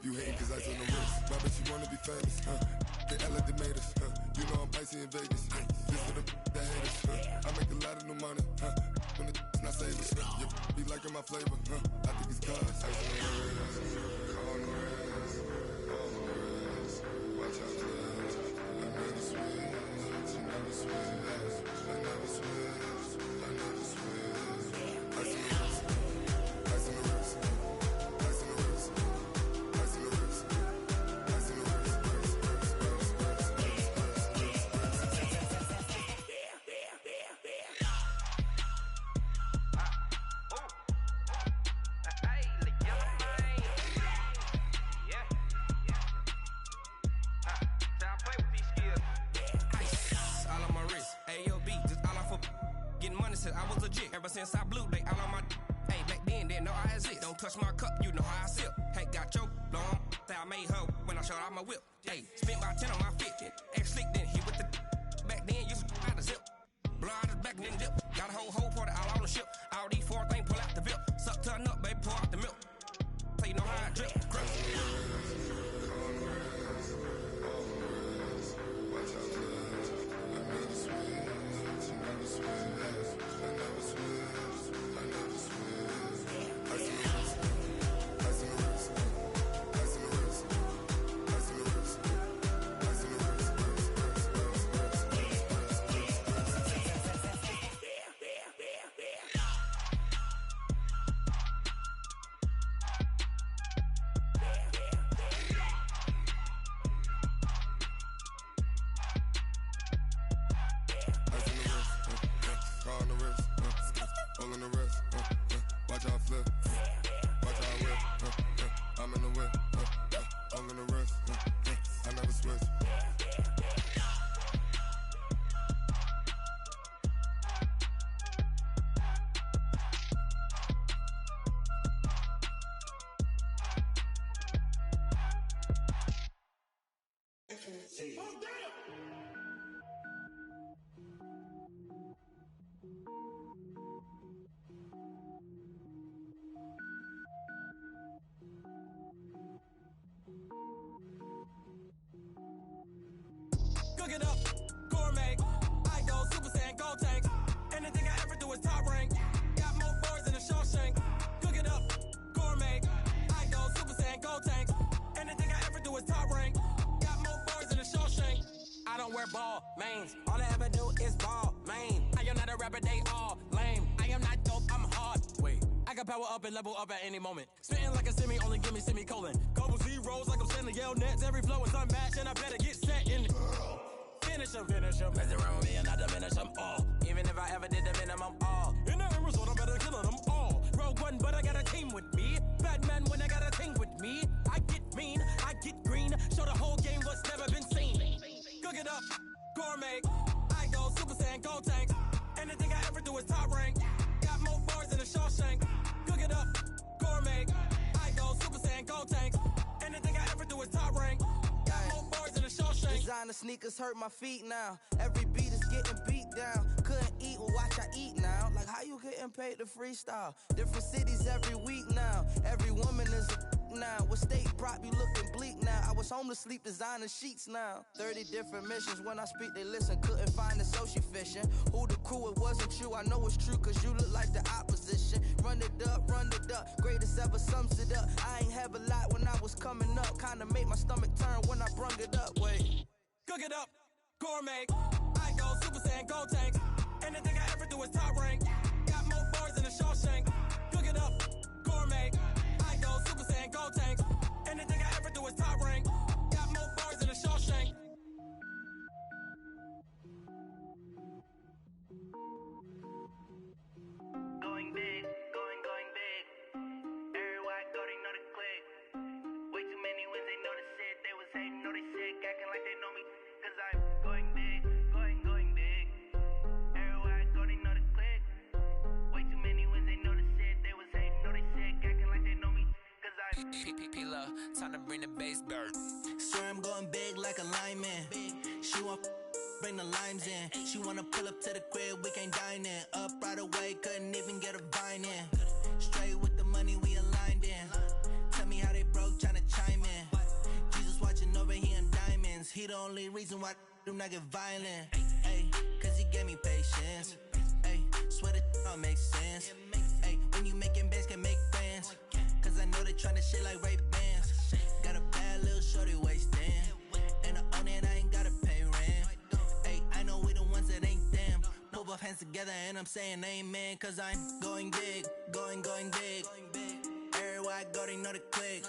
You hating cause ice on the wrist. My bitch, you wanna be famous, They act like they made us, You know I'm icy in Vegas, This for the that hate us, I make a lot of new money, When the not savers, Be liking my flavor, I think it's cause ice on the wrist, on the wrist, on the wrist. Watch out, cuz I never switch, I never switch, I never switch, I never switch. Ice on the wrist, ice on the wrist, ice on the wrist, ice on the wrist, ice on the wrist, I was legit. Ever since I blew, they all on my. Hey, back then, didn't know I exist. Don't touch my cup, you know how I sip. Hey, got your long. I made her when I showed out my whip. Hey, spent about 10 on my 50. X slick, then hit with the. Back then, used to out the zip. Blow out his back, then dip. Got a whole party all on the ship. All these four things, pull out the VIP. Suck, turn up, baby, pour out the milk. So you know how I drip. Cook it up, gourmet. I go Super Saiyan, gold tank. Anything I ever do is top rank. Got more boys than a Shawshank. Cook it up, gourmet. I go Super Saiyan, gold tank. Anything I ever do is top rank. Got more boys than a Shawshank. I don't wear ball mains. All I ever do is ball main. I am not a rapper, they all lame. I am not dope, I'm hard. Wait, I can power up and level up at any moment. Spitting like a semi, only give me semicolon. Couple zeros like I'm sending yell nets. Every flow is unmatched and I better get set in. Finish them, mess around with me and I diminish them all. Even if I ever did the minimum, all. In the end result, I'm better killing them all. Rogue One, but I got a team with me. Batman when I got a team with me. I get mean, I get green. Show the whole game what's never been seen. Cook it up, gourmet. I go Super Saiyan, gold tank. Anything I ever do is top rank. Got more bars than a Shawshank. Cook it up, gourmet. I go Super Saiyan, gold tank. Anything I ever do is top rank. Got more bars than a Shawshank. Designer sneakers hurt my feet now. Every beat is getting beat down. Couldn't eat, well watch I eat now. Like how you getting paid to freestyle? Different cities every week now. Every woman is a now. What state prop you looking bleak now? I was homeless, sleep designer sheets now. 30 different missions. When I speak they listen. Couldn't find the social fishing. Who the crew, it wasn't you. I know it's true cause you look like the opposition. Run it up, greatest ever sums it up. I ain't have a lot when I was coming up. Kinda made my stomach turn when I brung it up. Wait, cook it up, gourmet. I go Super Saiyan, gold tank. Anything I ever do is top rank. Got more bars than a Shawshank. Cook it up, gourmet. I go Super Saiyan, gold tank. Anything I ever do is top rank. Got more bars than a Shawshank. Going big, going big. Everywhere I go, they know the click. Way too many wins, they know the shit. They was hating, know they sick, acting like they know me. Cause I'm going big, going big. Everywhere I go, they know the click. Way too many wins, they know the shit. They was hating, know they sick, acting like they know me. Cause I'm P-P-P-Love, time to bring the bass bird. swear I'm going big like a lineman. She want bring the limes in. She wanna pull up to the crib, we can't dine in. Up right away, couldn't even get a vine in. Straight with the money we aligned in. Tell me how they broke, tryna chime in. the only reason why I do not get violent. Ay, cause he gave me patience. Ay, swear that don't make sense. Ay, when you making bands, can make friends. Cause I know they tryna shit like Ray-Bans. Got a bad little shorty wasting. And I own it, I ain't gotta pay rent. Ay, I know we the ones that ain't them. Put both hands together and I'm saying amen. Cause I'm going big, going big. Everywhere I go, they know the click.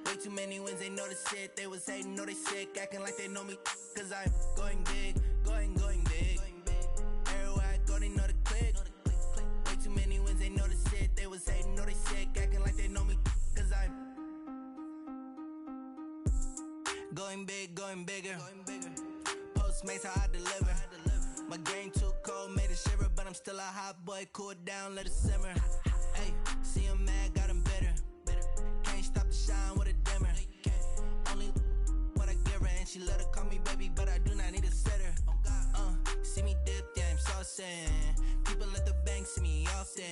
Way too many wins, they know the shit. They was hating, know they sick, acting like they know me. Cause I'm going big, going big. Everywhere I go, they know the click. Way too many wins, they know the shit. They was hating, know they sick, acting like they know me. Cause I'm going big, going bigger. Postmates how I deliver. My game too cold, made it shiver. But I'm still a hot boy, cool it down, let it simmer. Hey, see him mad, got him bitter. Can't stop the shine with a dimmer. Only what I give her, and she let her call me baby, but I do not need a sitter. See me dip, yeah, I'm saucing. People at the bank see me often.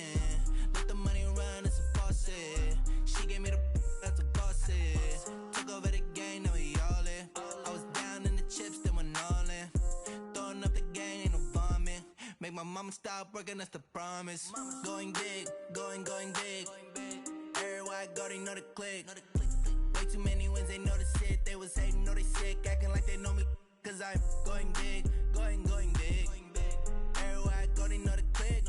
Let the money run, it's a faucet. She gave me the that's a bosses. Took over the game, now we all in. I was down in the chips, then went all in. Throwing up the game, ain't no bombing. Make my mama stop working, that's the promise. Going big, going big. Everywhere I go, they know the click. Way too many wins, they know the shit. They was hating, know they sick, acting like they know me. Cause I'm going big, going big. Everywhere I go, they know the click.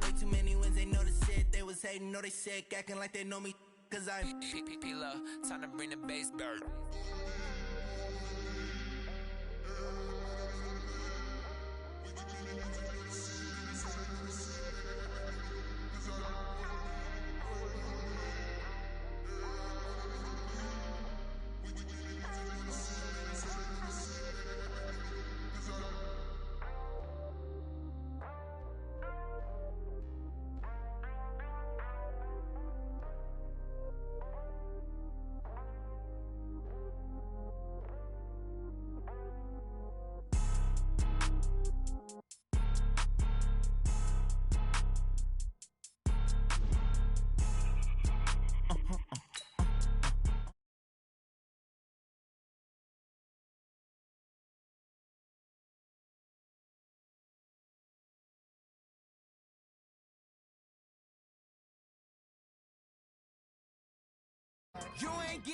Way too many wins, they know the shit. They was hating, know they sick, acting like they know me. Cause I'm P-P-P-Love, time to bring the bass bird. You ain't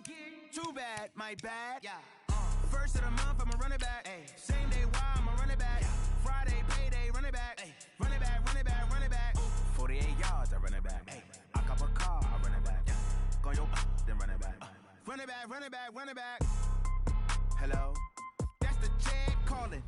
geek, too bad, my bad. Yeah. First of the month, I'ma run it back. Ay. Same day, why I'ma run it back. Yeah. Friday, payday, run it back. Ay. Run it back, run it back, run it back. 48 yards, I run it back. Ay. I cop a car, I run it back. Yeah. Go your then run it back. Run it back, run it back, run it back. Hello? That's the jag calling.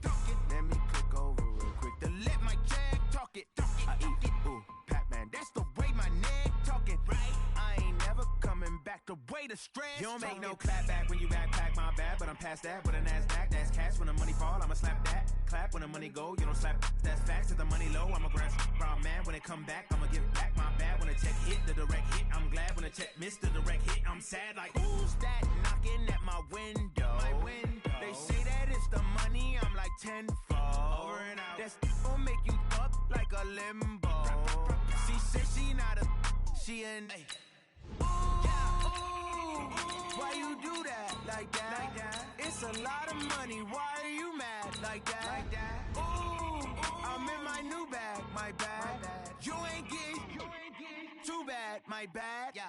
Let me click over real quick. To let my jag talk it. I eat it. Ooh, Pac-Man, That's the way my neck talking. Right? I ain't never coming back the way the stress. You don't make no clap back when you backpack, my bad. But I'm past that with a NASDAQ. That's cash when the money fall, I'ma slap that. Clap when the money go, you don't slap. That's facts. If the money low, I'ma grab brown man. When it come back, I'ma give back my bad. When the check hit, the direct hit. I'm glad when the check missed the direct hit. I'm sad like, who's that knocking at my window? They say that it's the money, I'm like tenfold. Over and out. That's gon' make you up like a limbo. She said she not a, she an. Ooh, why you do that like that? It's a lot of money, why are you mad like that? Ooh, I'm in my new bag, my bad. You ain't geek, too bad, my bad. Yeah.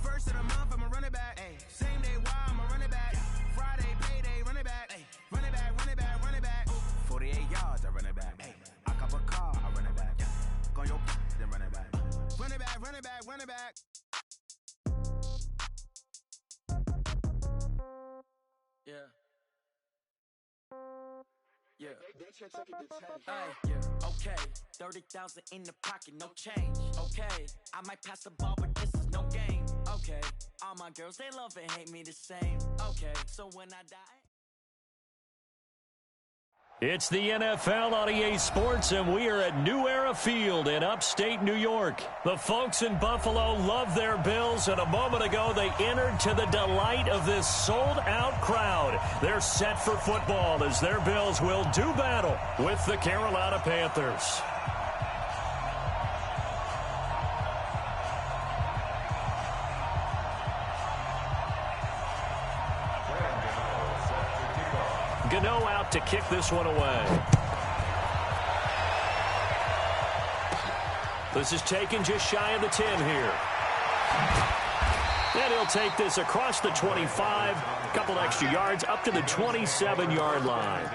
First of the month, I'ma run it back. Ay. Same day, why I'ma run it back. Friday, payday, run it back. Ay. Run it back, run it back, run it back. 48 yards, I run it back. Ay. I cop a car, I run it back. Go your then run it back. Run it back, run it back, run it back. Yeah. Yeah. Yeah. Okay. 30,000 in the pocket, no change. Okay. I might pass the ball, but this is no game. Okay. All my girls, they love and hate me the same. Okay. So when I die. It's the NFL on EA Sports, and we are at New Era Field in upstate New York. The folks in Buffalo love their Bills, and a moment ago they entered to the delight of this sold-out crowd. They're set for football as their Bills will do battle with the Carolina Panthers. Gano out to kick this one away. This is taken just shy of the 10 here. And he'll take this across the 25, a couple extra yards, up to the 27-yard line.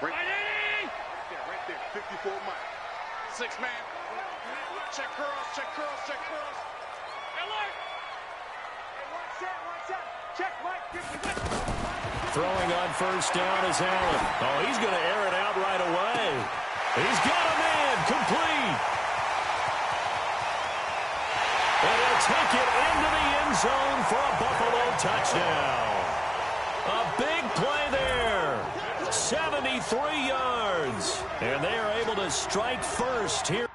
Right there, 54 Mike. 6-man. Check curls, check curls, check curls. Alert! Watch out. Check Mike. Throwing on first down is Allen. Oh, he's going to air it out right away. He's got a man complete. And he'll take it into the end zone for a Buffalo touchdown. A big play there. 73 yards. And they are able to strike first here.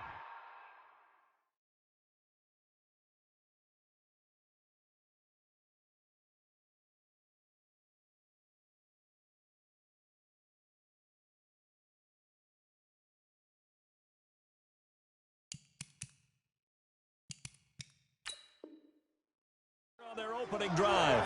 On their opening drive.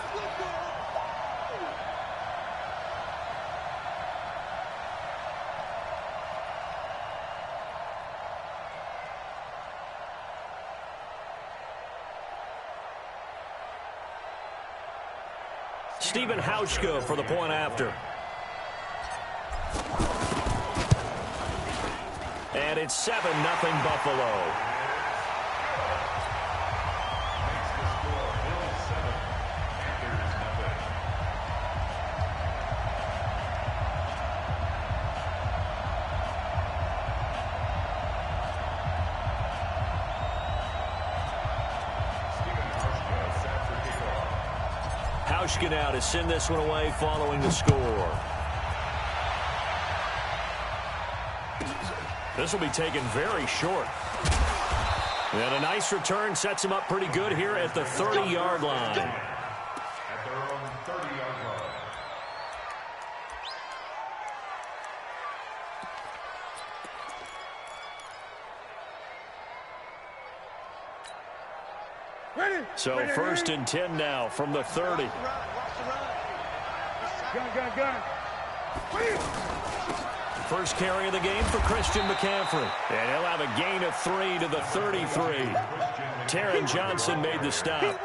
Stephen Hauschka for the point after. And it's 7-0 Buffalo. Hauschka now to send this one away following the score. This will be taken very short. And a nice return sets him up pretty good here at the 30-yard line. At their own 30-yard line. So first and 10 now from the 30. Gun. First carry of the game for Christian McCaffrey. And he'll have a gain of 3 to the 33. Taron Johnson made the stop.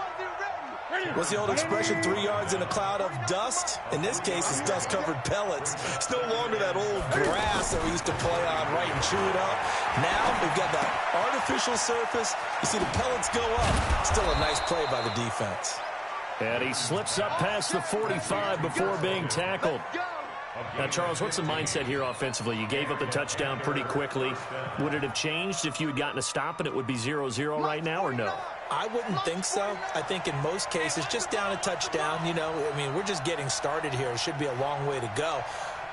What's the old expression, 3 yards in a cloud of dust? In this case, it's dust-covered pellets. It's no longer that old grass that we used to play on, right, and chew it up. Now we've got that artificial surface. You see the pellets go up. Still a nice play by the defense. And he slips up past the 45 before being tackled. Now, Charles, what's the mindset here offensively? You gave up the touchdown pretty quickly. Would it have changed if you had gotten a stop and it would be 0-0 right now, or no? I wouldn't think so. I think in most cases, just down a touchdown, you know, I mean, we're just getting started here. It should be a long way to go.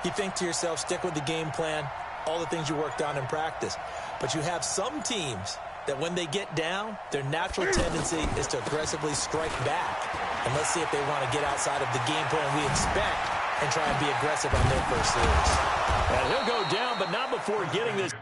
You think to yourself, stick with the game plan, all the things you worked on in practice. But you have some teams that when they get down, their natural tendency is to aggressively strike back. And let's see if they want to get outside of the game plan we expect and try and be aggressive on their first series. And he'll go down, but not before getting this.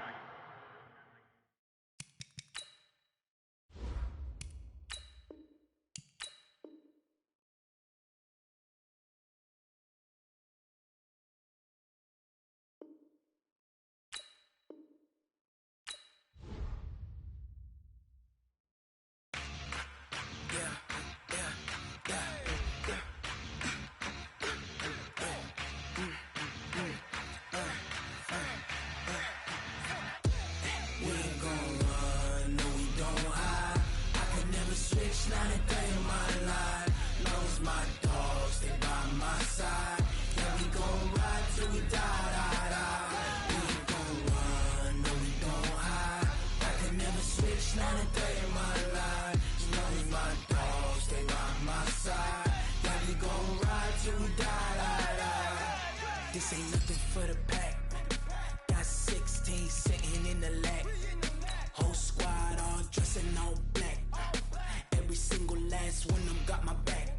This ain't nothing for the pack. Got 16 sitting in the lag. Whole squad all dressing all black. Every single last one of them got my back.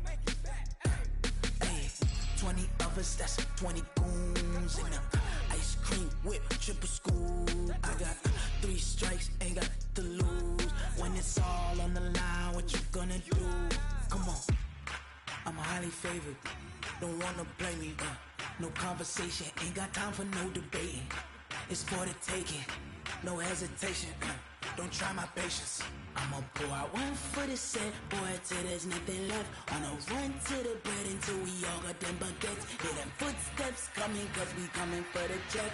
Hey, 20 of us, that's 20 goons in the ice cream whip, triple scoop. I got 3 strikes, ain't got favorite. Don't wanna blame me, no conversation, ain't got time for no debating. It's for the taking, no hesitation, don't try my patience. I'ma pour out one for the set, boy, till there's nothing left. On a run to the bread until we all got them baguettes. Hear them footsteps coming, cause we coming for the check.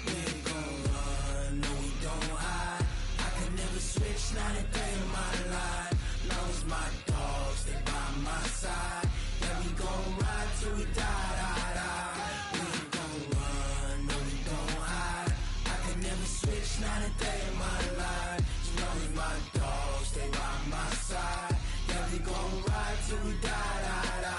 We ain't gon' run, no we don't hide. I can never switch, not a day in my life. Long as my dogs stay by my side. Yeah, we gon' ride till we die, die, die. We ain't gon' run, no we don't hide. I can never switch, not a day in my life. As long as my dogs stay by my side. Yeah, we gon' ride till we die, die, die.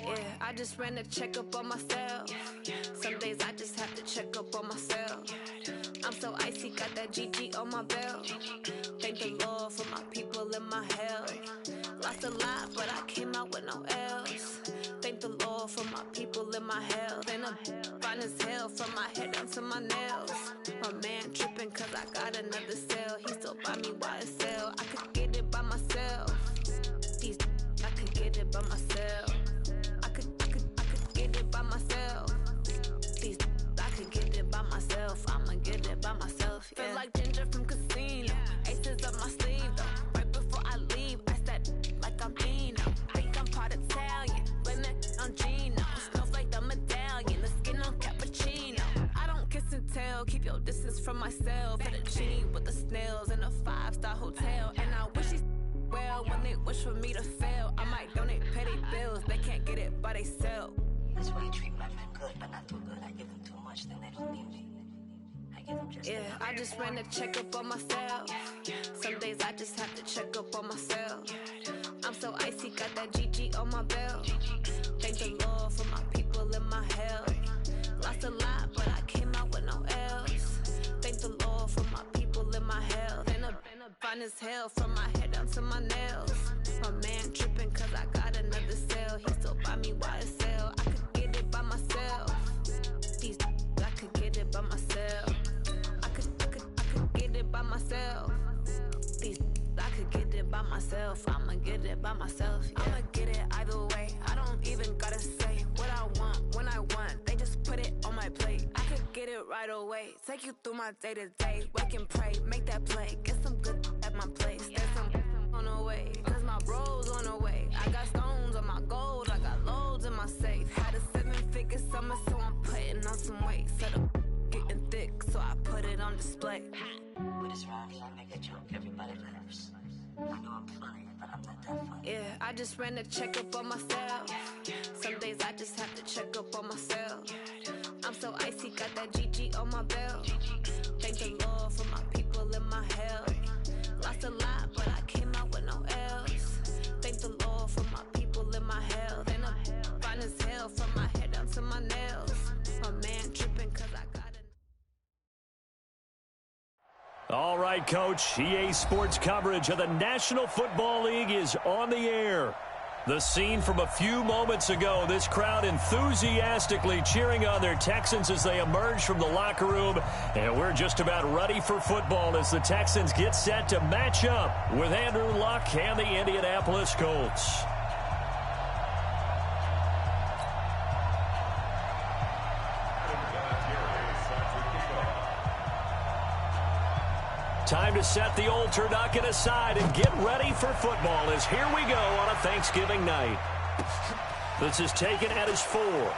Yeah, I just ran a checkup on myself. Some days I just have to check up on myself. I'm so icy, got that GG on my belt. Thank the Lord for my people and my health. Lost a lot, but I came out with no else. Thank the Lord for my people and my health. And I'm fine as hell from my head down to my nails. My man tripping cause I got another cell. He still buy me YSL. I could get it by myself. These I could get it by myself. I could get it by myself. These I could get it by myself. I'ma get it by myself. Yeah. Feel like Ginger from Casino. Aces up my sleeve though. Right before I leave, I said like I'm Dino. Think I'm part Italian. Blame that on Gino. Smells like the medallion. The skin on cappuccino. I don't kiss and tell. Keep your distance from myself. Fettuccine with the snails in a 5-star hotel. And I wish he's well when they wish for me to fail. I might donate petty bills. They can't get it by they self. That's why I treat my friend good, but not too good. I give them too much, then they don't need me. I give them just I just ran a checkup on myself. Some days I just have to check up on myself. I'm so icy, got that GG on my belt. Thank the Lord for my people and my health. Lost a lot, but I came out with no else. Thank the Lord for my people and my health. And I'm fine as hell from my head down to my nails. My man tripping cause I got another cell. He still buy me YSL. I could get it by myself. These I could get it by myself. I could get it by myself. These I could get it by myself. I'ma get it by myself. Yeah. I'ma get it either way. I don't even gotta say what I want when I want. They just put it on my plate. I could get it right away. Take you through my day to day. Wake and pray, make that play. Get some good at my place. There's some on the way. Cause my bro's on the way. I got stones on my gold. I got loads in my safe. Had a 7-figure summer, so I'm putting on some weight. Set up getting thick, so I put it on display. With this round here, I make a joke, everybody laughs. I know I'm funny, but I'm not that funny. Yeah, I just ran a checkup on myself. Some days I just have to check up on myself. I'm so icy, got that GG on my belt. Thank the Lord for my people and my health. Lost a lot, but I came out with no else. Thank the Lord for my people and my health. And I'm fine as hell from my head down to my nails. My man tripping cause I got it. All right, Coach. EA Sports coverage of the National Football League is on the air. The scene from a few moments ago, this crowd enthusiastically cheering on their Texans as they emerge from the locker room. And we're just about ready for football as the Texans get set to match up with Andrew Luck and the Indianapolis Colts. Time to set the old turducken aside and get ready for football as here we go on a Thanksgiving night. This is taken at his 4. And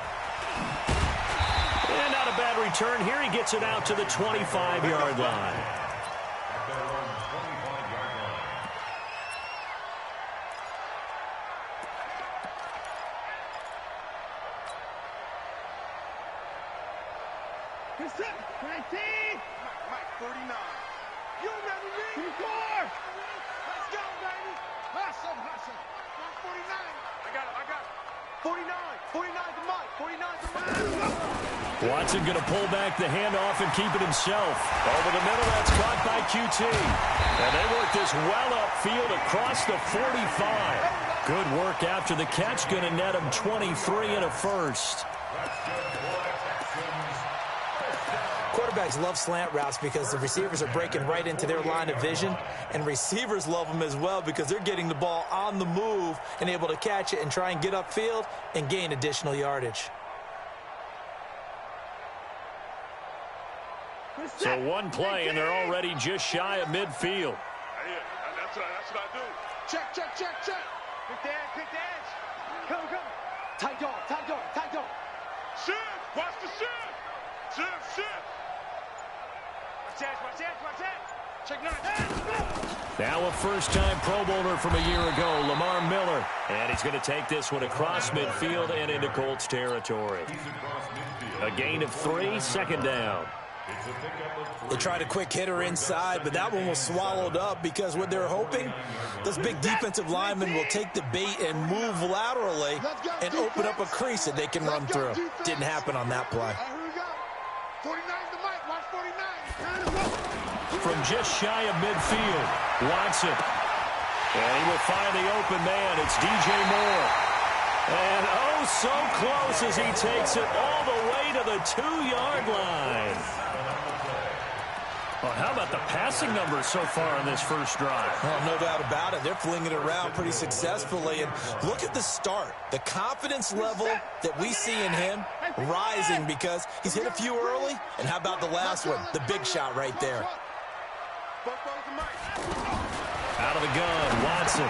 not a bad return here. He gets it out to the 25-yard line. Good set. 19. Mike, 49. You ready, Lee? 4. Let's go, baby. Hustle, hustle. 49. I got it. 49. 49 to Mike. 49 to Mike. Watson going to pull back the handoff and keep it himself. Over the middle, that's caught by QT. And they work this well up midfield across the 45. Good work after the catch. Going to net him 23 and a first. Quarterbacks love slant routes because the receivers are breaking right into their line of vision, and receivers love them as well because they're getting the ball on the move and able to catch it and try and get upfield and gain additional yardage. So one play, and they're already just shy of midfield. That's what I do. Check. Quick dance. Come. Tight dog. Shift. Watch the shift. Shift. Watch that. Check 9. Now a first-time Pro Bowler from a year ago, Lamar Miller. And he's going to take this one across midfield and into Colts territory. A gain of 3, second down. They tried a quick hitter inside, but that one was swallowed up because what they're hoping, those big defensive linemen will take the bait and move laterally and open up a crease that they can run through. Didn't happen on that play. Here we go. 49's the mic. Watch 49. From just shy of midfield, Watson. And he will find the open man. It's DJ Moore. And oh, so close as he takes it all the way to the 2-yard line. Well, how about the passing numbers so far in this first drive? Oh, no doubt about it. They're flinging it around pretty successfully. And look at the start. The confidence level that we see in him rising because he's hit a few early. And how about the last one? The big shot right there. Out of the gun, Watson.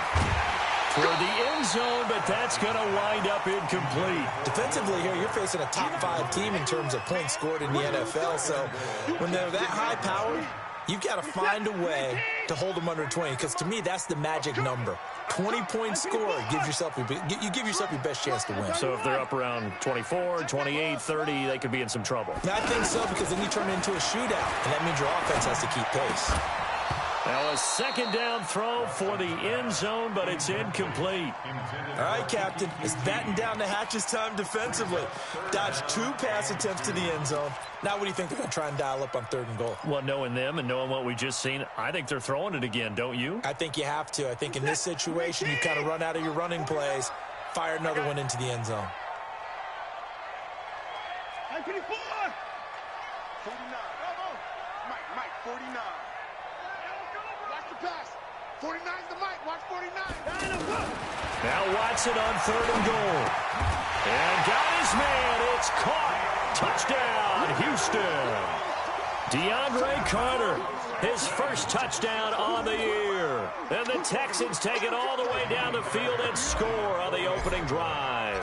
Toward the end zone, but that's going to wind up incomplete. Defensively here, you're facing a top-5 team in terms of points scored in the NFL. So when they're that high-powered, you've got to find a way to hold them under 20. Because to me, that's the magic number. 20-point score gives yourself you give yourself your best chance to win. So if they're up around 24, 28, 30, they could be in some trouble. I think so, because then you turn it into a shootout, and that means your offense has to keep pace. Now a second down throw for the end zone, but it's incomplete. All right, Captain. It's batten down the hatches time defensively. Dodged 2 pass attempts to the end zone. Now what do you think they're going to try and dial up on 3rd and goal? Well, knowing them and knowing what we just seen, I think they're throwing it again, don't you? I think you have to. I think in this situation, you kind of run out of your running plays, fire another one into the end zone. 24. 49. Mike, 49. Watch the pass. 49's the mic. Watch 49. Now Watson on 3rd and goal. And got his man. It's caught. Touchdown, Houston. DeAndre Carter, his first touchdown on the year. And the Texans take it all the way down the field and score on the opening drive.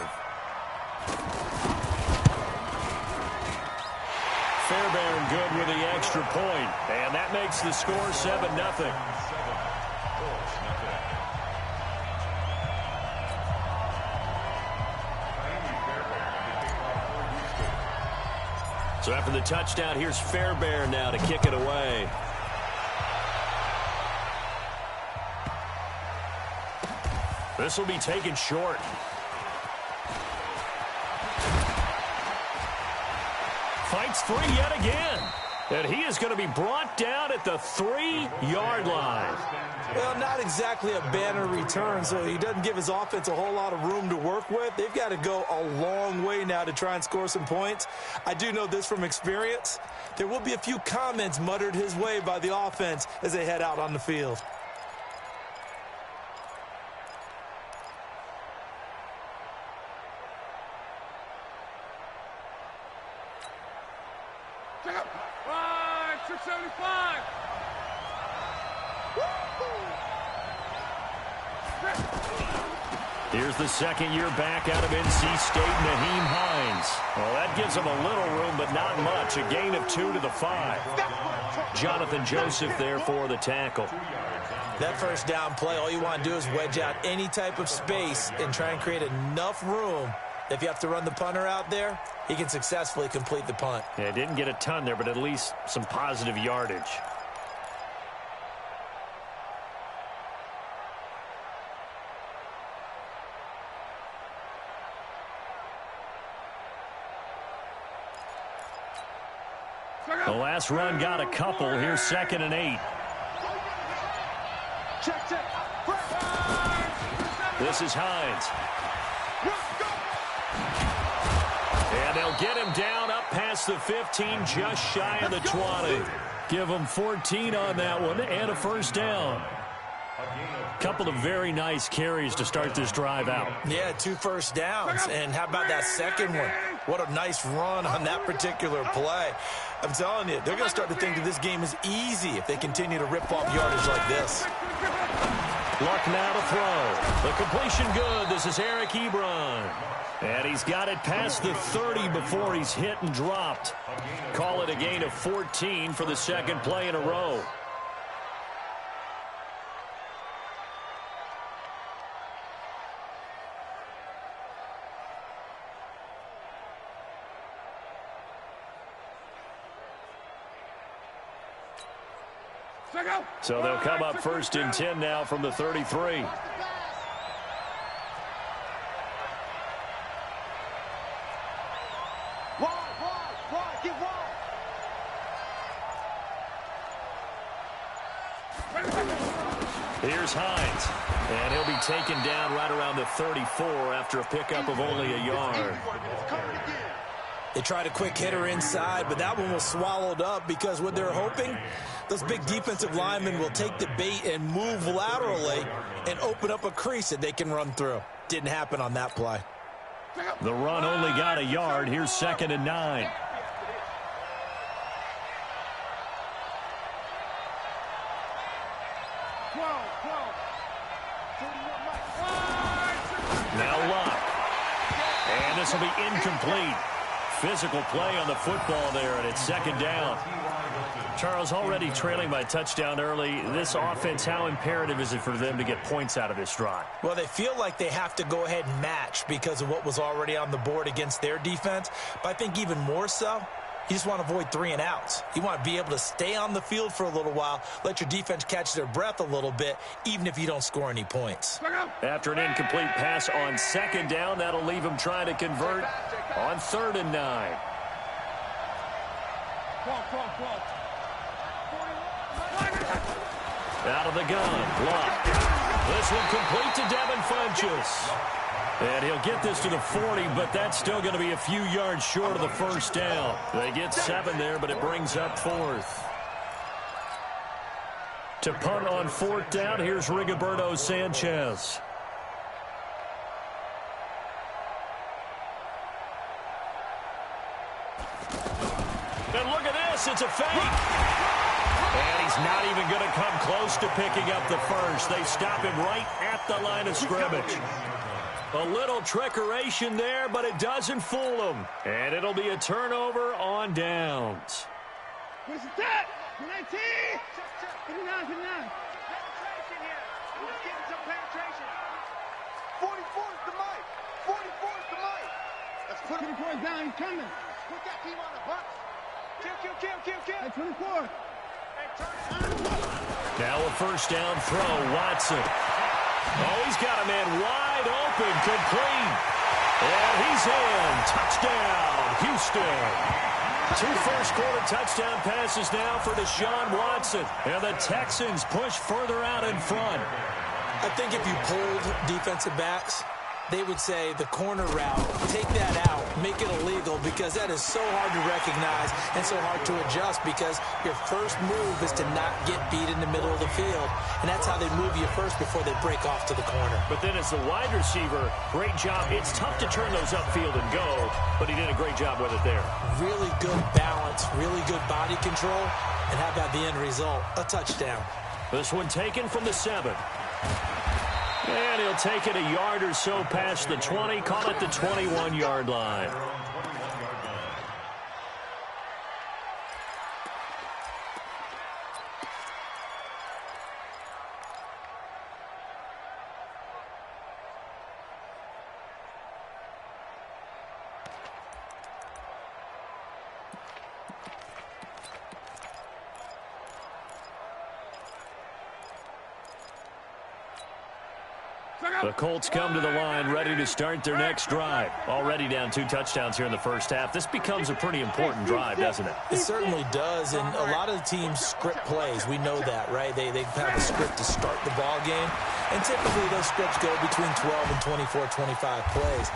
Fairbairn good with the extra point, and that makes the score 7-0. So after the touchdown, here's Fairbairn now to kick it away. This will be taken short. Fights free yet again. And he is going to be brought down at the 3-yard line. Well, not exactly a banner return, so he doesn't give his offense a whole lot of room to work with. They've got to go a long way now to try and score some points. I do know this from experience. There will be a few comments muttered his way by the offense as they head out on the field. Here's the second-year back out of NC State, Naheem Hines. Well, that gives him a little room, but not much. A gain of 2 to the 5. Jonathan Joseph there for the tackle. That first down play, all you want to do is wedge out any type of space and try and create enough room. If you have to run the punter out there, he can successfully complete the punt. Yeah, didn't get a ton there, but at least some positive yardage. The last run got a couple. Here's 2nd and 8. Check, check. This is Hines. And they'll get him down up past the 15, just shy of the 20. Give him 14 on that one and a first down. Couple of very nice carries to start this drive out. Yeah, 2 first downs. And how about that second one? What a nice run on that particular play. I'm telling you, they're going to start to think that this game is easy if they continue to rip off yardage like this. Luck now to throw. The completion good. This is Eric Ebron. And he's got it past the 30 before he's hit and dropped. Call it a gain of 14 for the second play in a row. So they'll come up 1st and 10 now from the 33. Here's Hines, and he'll be taken down right around the 34 after a pickup of only a yard. They tried a quick hitter inside, but that one was swallowed up because what they're hoping, those big defensive linemen will take the bait and move laterally and open up a crease that they can run through. Didn't happen on that play. The run only got a yard. Here's 2nd and 9. Now Luck. And this will be incomplete. Physical play on the football there, and it's 2nd down. Charles, already trailing by touchdown early. This offense, how imperative is it for them to get points out of this drive? Well, they feel like they have to go ahead and match because of what was already on the board against their defense. But I think even more so, you just want to avoid 3 and outs. You want to be able to stay on the field for a little while, let your defense catch their breath a little bit, even if you don't score any points. After an incomplete pass on 2nd down, that'll leave them trying to convert on 3rd and 9. Out of the gun, Luck. This one complete to Devin Funchess. And he'll get this to the 40, but that's still going to be a few yards short of the first down. They get 7 there, but it brings up 4th. To punt on 4th down, here's Rigoberto Sanchez. And look at this, it's a fake. And he's not even going to come close to picking up the first. They stop him right at the line of scrimmage. A little trickeration there, but it doesn't fool him. And it'll be a turnover on downs. What's that? 19! 59, 59. Penetration here. Let's get some penetration. 44 is the mic. 44 is the mic. Let's put him. 24 is down. He's coming. Put that team on the box. Kill. Hey, 24. Now a first down throw, Watson. Oh, he's got a man wide open, complete. And he's in. Touchdown, Houston. 2 first-quarter touchdown passes now for Deshaun Watson. And the Texans push further out in front. I think if you pulled defensive backs, they would say the corner route, take that out, make it illegal, because that is so hard to recognize and so hard to adjust, because your first move is to not get beat in the middle of the field, and that's how they move you first before they break off to the corner. But then as the wide receiver, great job. It's tough to turn those upfield and go, but he did a great job with it there. Really good balance, really good body control, and how about the end result? A touchdown. This one taken from the 7. And he'll take it a yard or so past the 20, call it the 21-yard line. The Colts come to the line ready to start their next drive. Already down 2 touchdowns here in the first half. This becomes a pretty important drive, doesn't it? It certainly does, and a lot of the teams script plays. We know that, right? They have a script to start the ball game, and typically those scripts go between 12 and 24, 25 plays.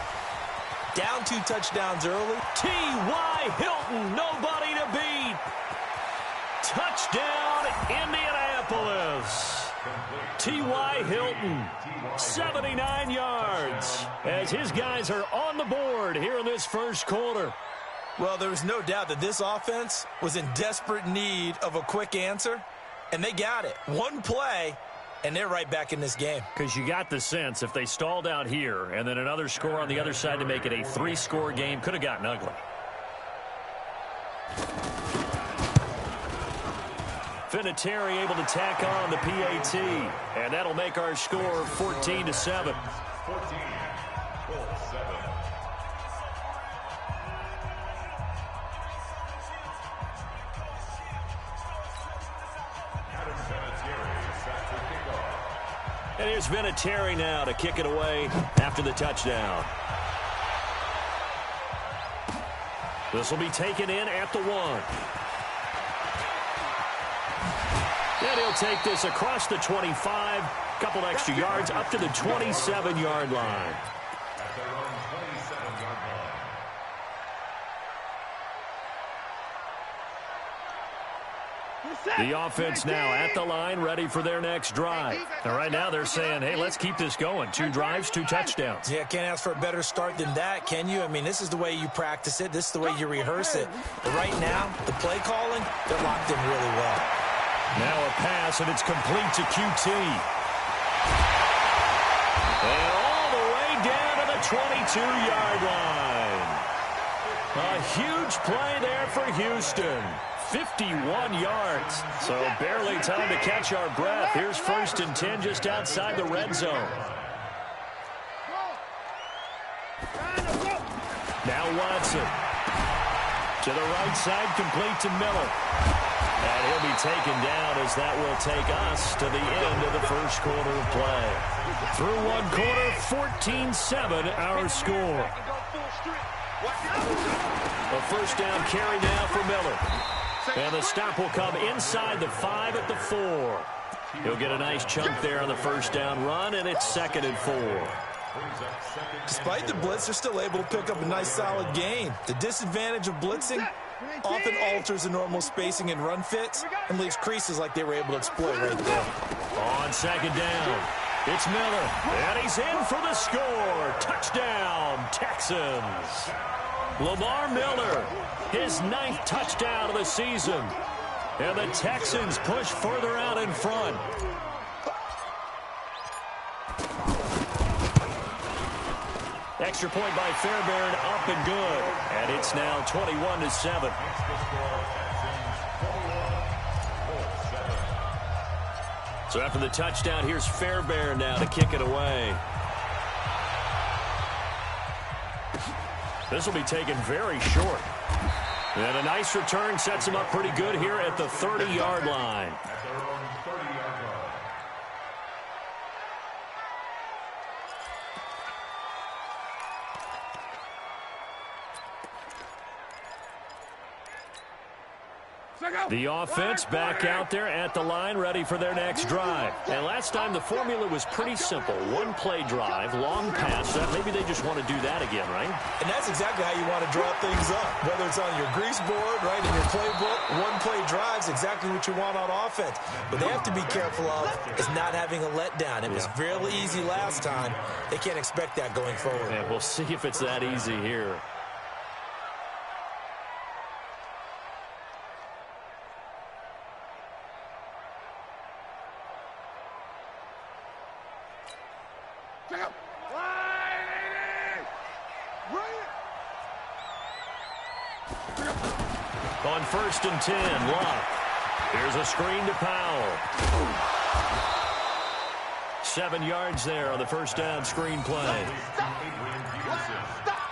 Down 2 touchdowns early. T.Y. Hilton, nobody to beat. Touchdown, Indianapolis. T.Y. Hilton, 79 yards, as his guys are on the board here in this first quarter. Well, there's no doubt that this offense was in desperate need of a quick answer, and they got it. One play, and they're right back in this game. Because you got the sense if they stalled out here and then another score on the other side to make it a 3-score game, could have gotten ugly. Vinatieri able to tack on the PAT, and that'll make our score 14-7. 14-7. And here's Vinatieri now to kick it away after the touchdown. This will be taken in at the 1. And he'll take this across the 25, couple extra yards up to the 27-yard line. The offense now at the line, ready for their next drive. And right now they're saying, hey, let's keep this going. 2 drives, 2 touchdowns. Yeah, can't ask for a better start than that, can you? I mean, this is the way you practice it. This is the way you rehearse it. But right now, the play calling, they're locked in really well. Now a pass, and it's complete to QT. And all the way down to the 22-yard line. A huge play there for Houston. 51 yards. So barely time to catch our breath. Here's 1st and 10 just outside the red zone. Now Watson. To the right side, complete to Miller. And he'll be taken down as that will take us to the end of the first quarter of play. Through 1 quarter, 14-7 our score. A first down carry now for Miller. And the stop will come inside the 5 at the 4. He'll get a nice chunk there on the first down run, and it's 2nd and 4. Despite the blitz, they're still able to pick up a nice solid gain. The disadvantage of blitzing often alters the normal spacing and run fits and leaves creases like they were able to exploit right there. On 2nd down, it's Miller, and he's in for the score. Touchdown, Texans. Lamar Miller, his 9th touchdown of the season. And the Texans push further out in front. Extra point by Fairbairn, up and good. And it's now 21-7. So after the touchdown, here's Fairbairn now to kick it away. This will be taken very short. And a nice return sets him up pretty good here at the 30-yard line. The offense back out there at the line, ready for their next drive. And last time the formula was pretty simple. 1 play drive, long pass. Maybe they just want to do that again, right? And that's exactly how you want to draw things up. Whether it's on your grease board, right, in your playbook, 1 play drive's exactly what you want on offense. But they have to be careful of is not having a letdown. It was fairly easy last time. They can't expect that going forward. And we'll see if it's that easy here. On 1st and 10, Locke. Here's a screen to Powell. 7 yards there on the first down screen play.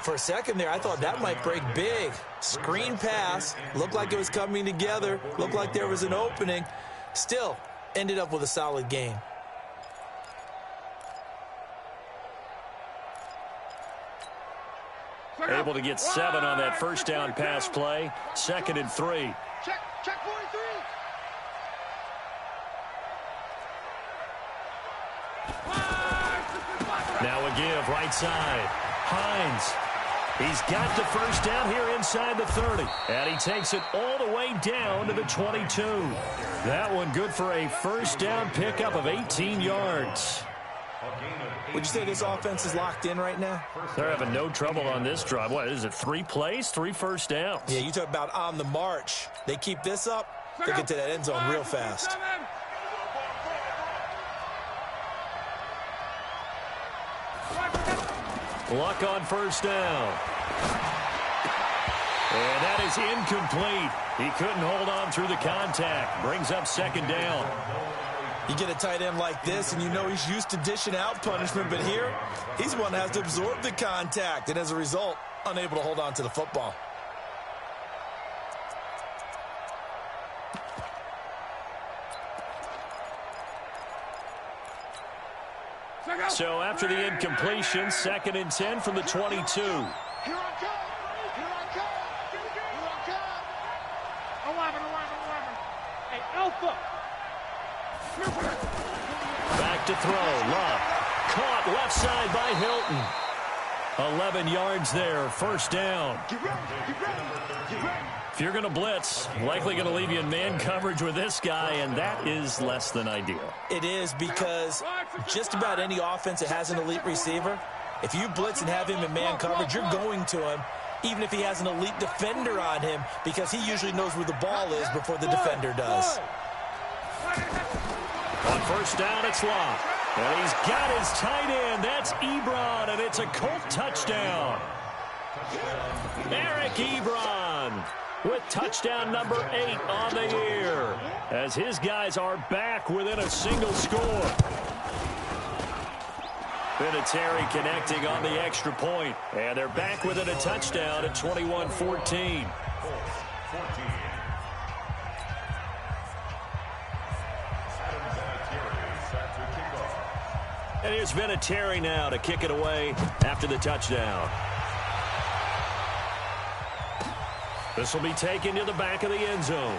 For a second there, I thought that might break big. Screen pass, looked like it was coming together, looked like there was an opening. Still, ended up with a solid gain. Able to get 7 on that first down pass play. 2nd and 3. Check 43. Now a give right side. Hines. He's got the first down here inside the 30. And he takes it all the way down to the 22. That one good for a first down pickup of 18 yards. Would you say this offense is locked in right now? They're having no trouble on this drive. What is it, 3 plays, 3 first downs? Yeah, you talk about on the march. They keep this up, they'll get to that end zone real fast. Luck on first down. And that is incomplete. He couldn't hold on through the contact. Brings up 2nd down. You get a tight end like this, and you know he's used to dishing out punishment, but here, he's one that has to absorb the contact, and as a result, unable to hold on to the football. So after the incompletion, 2nd and 10 from the 22. Here I come. Here I come. Here I come. 11. Hey, Alpha. Back to throw. Love. Caught left side by Hilton. 11 yards there. First down. Get ready. If you're going to blitz, likely going to leave you in man coverage with this guy, and that is less than ideal. It is, because just about any offense that has an elite receiver, if you blitz and have him in man coverage, you're going to him, even if he has an elite defender on him, because he usually knows where the ball is before the defender does. On first down, it's Love. And he's got his tight end. That's Ebron, and it's a Colt touchdown. Eric Ebron with touchdown number 8 on the year, as his guys are back within a single score. Vinatieri connecting on the extra point, and they're back within a touchdown at 21-14. And here's Vinatieri now to kick it away after the touchdown. This will be taken to the back of the end zone.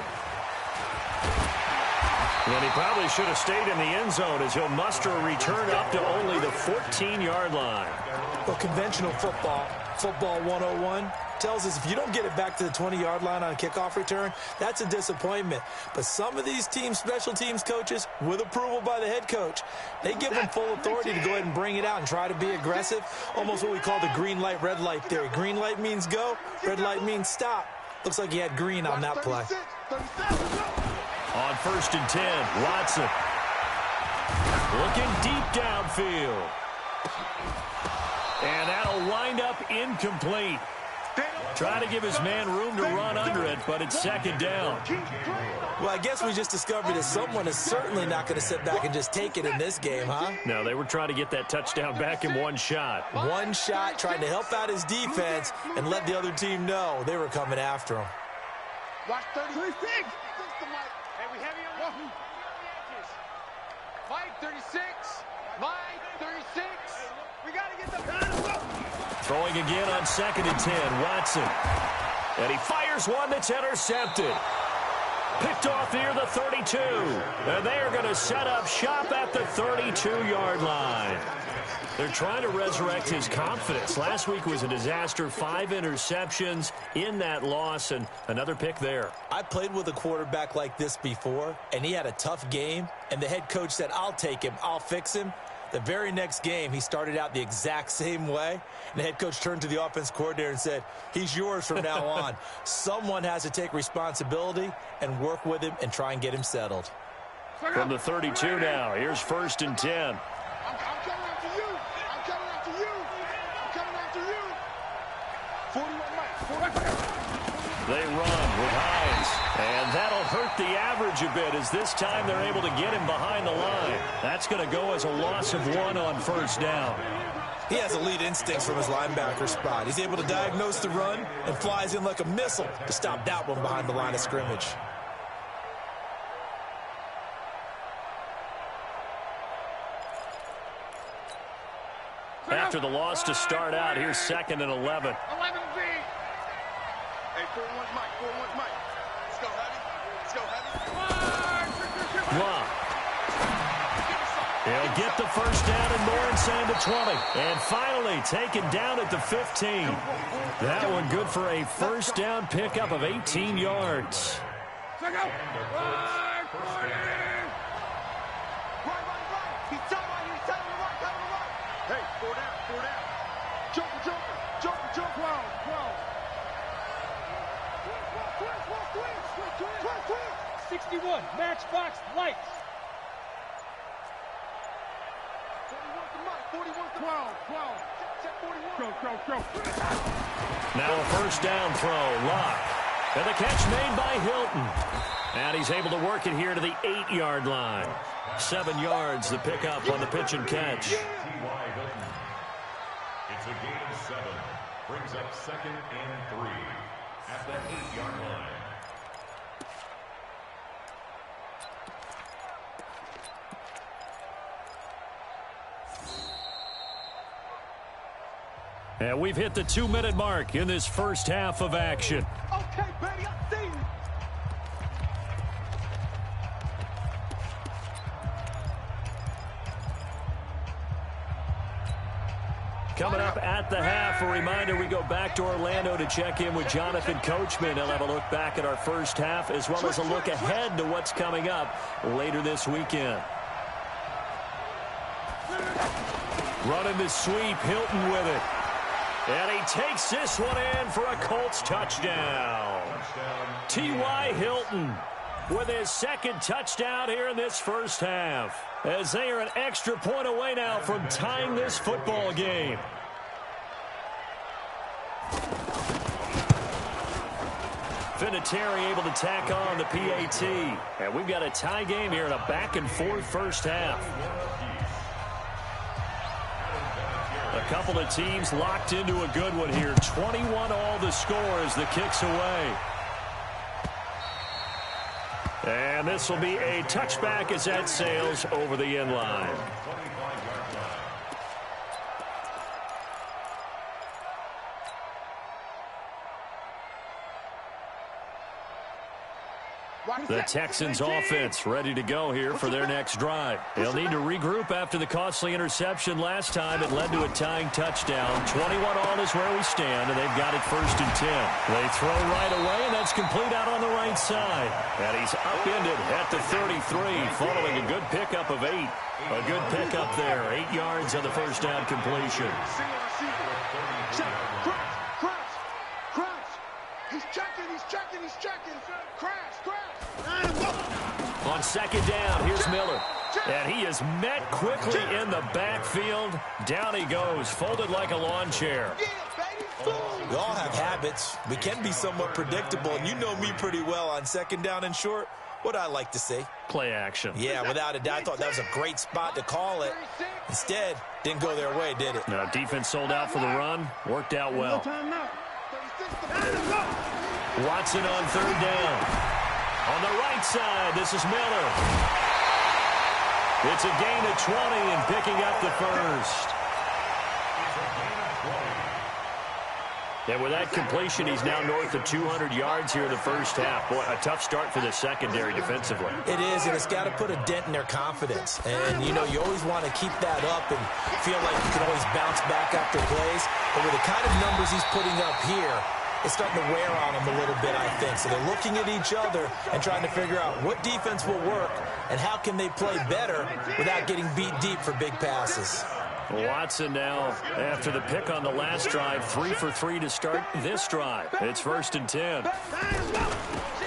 And he probably should have stayed in the end zone, as he'll muster a return up to only the 14-yard line. Well, conventional football 101, tells us if you don't get it back to the 20-yard line on a kickoff return, that's a disappointment. But some of these teams, special teams coaches, with approval by the head coach, they give them full authority to go ahead and bring it out and try to be aggressive, almost what we call the green light, red light theory. Green light means go, red light means stop. Looks like he had green on that play. On first and 10, Watson looking deep downfield. And that'll wind up incomplete. Try to give his man room to run under it, but it's 2nd down. Well, I guess we just discovered that someone is certainly not going to sit back and just take it in this game, huh? No, they were trying to get that touchdown back in one shot. One shot, trying to help out his defense and let the other team know they were coming after him. Watch 36. Hey, we heavy on the edges. Mike 36. Mike 36. We got to get the Throwing again on 2nd and 10, Watson. And he fires one that's intercepted. Picked off near the 32. And they are going to set up shop at the 32-yard line. They're trying to resurrect his confidence. Last week was a disaster. 5 interceptions in that loss, and another pick there. I played with a quarterback like this before, and he had a tough game, and the head coach said, I'll take him, I'll fix him. The very next game, he started out the exact same way, and the head coach turned to the offense coordinator and said, he's yours from now on. Someone has to take responsibility and work with him and try and get him settled. From the 32 now, here's first and 10. I'm coming after you. I'm coming after you. I'm coming after you. 41 Mike. They run with Hines, and that'll hurt the average a bit, as this time they're able to get him behind the line. That's going to go as a loss of 1 on first down. He has elite instincts from his linebacker spot. He's able to diagnose the run and flies in like a missile to stop that one behind the line of scrimmage. After the loss to start out, here's 2nd and 11. 11. 4-1's Mike. 4-1's Mike. Let's go, heavy. Let's go, heavy. Wow. He'll get the first down and more inside the 20. And finally taken down at the 15. That one good for a first down pickup of 18 yards. Check out. Right. He's telling right. He's telling the right. Telling the right. Hey, 4 down. 4 down. Joker. 61, matchbox lights. 41, 12. Check 41. Go. Now a first down throw. Locke. And the catch made by Hilton. And he's able to work it here to the 8-yard line. 7 yards the pickup on the pitch and catch. It's a gain of 7. Brings up 2nd and 3 at the 8-yard line. And we've hit the 2-minute mark in this first half of action. Okay, baby, I see you. Coming up at the half, a reminder we go back to Orlando to check in with Jonathan Coachman. He'll have a look back at our first half as well as a look ahead to what's coming up later this weekend. Running the sweep, Hilton with it. And he takes this one in for a Colts touchdown. T.Y. Hilton with his second touchdown here in this first half, as they are an extra point away now from tying this football game. Vinatieri able to tack on the PAT. And we've got a tie game here in a back-and-forth first half. A couple of teams locked into a good one here. 21 all the score as the kick's away. And this will be a touchback as that sails over the end line. The Texans offense ready to go here for their next drive. They'll need to regroup after the costly interception last time. It led to a tying touchdown. 21 all is where we stand, and they've got it 1st and 10. They throw right away, and that's complete out on the right side. And he's upended at the 33 following a good pickup of 8. A good pickup there. 8 yards on the first down completion. He's checking. Crash. On 2nd down, here's Miller. And he is met quickly in the backfield. Down he goes, folded like a lawn chair. We all have habits. We can be somewhat predictable, and you know me pretty well on 2nd down and short. What I like to say? Play action. Yeah, without a doubt. I thought that was a great spot to call it. Instead, didn't go their way, did it? No, defense sold out for the run. Worked out well. Watson on 3rd down. On the right side, this is Miller. It's a gain of 20 and picking up the first. And with that completion, he's now north of 200 yards here in the first half. Boy, a tough start for the secondary defensively. It is, and it's got to put a dent in their confidence. And, you know, you always want to keep that up and feel like you can always bounce back after plays. But with the kind of numbers he's putting up here, it's starting to wear on them a little bit, I think. So they're looking at each other and trying to figure out what defense will work and how can they play better without getting beat deep for big passes. Watson now, after the pick on the last drive, 3 for 3 to start this drive. It's 1st and 10.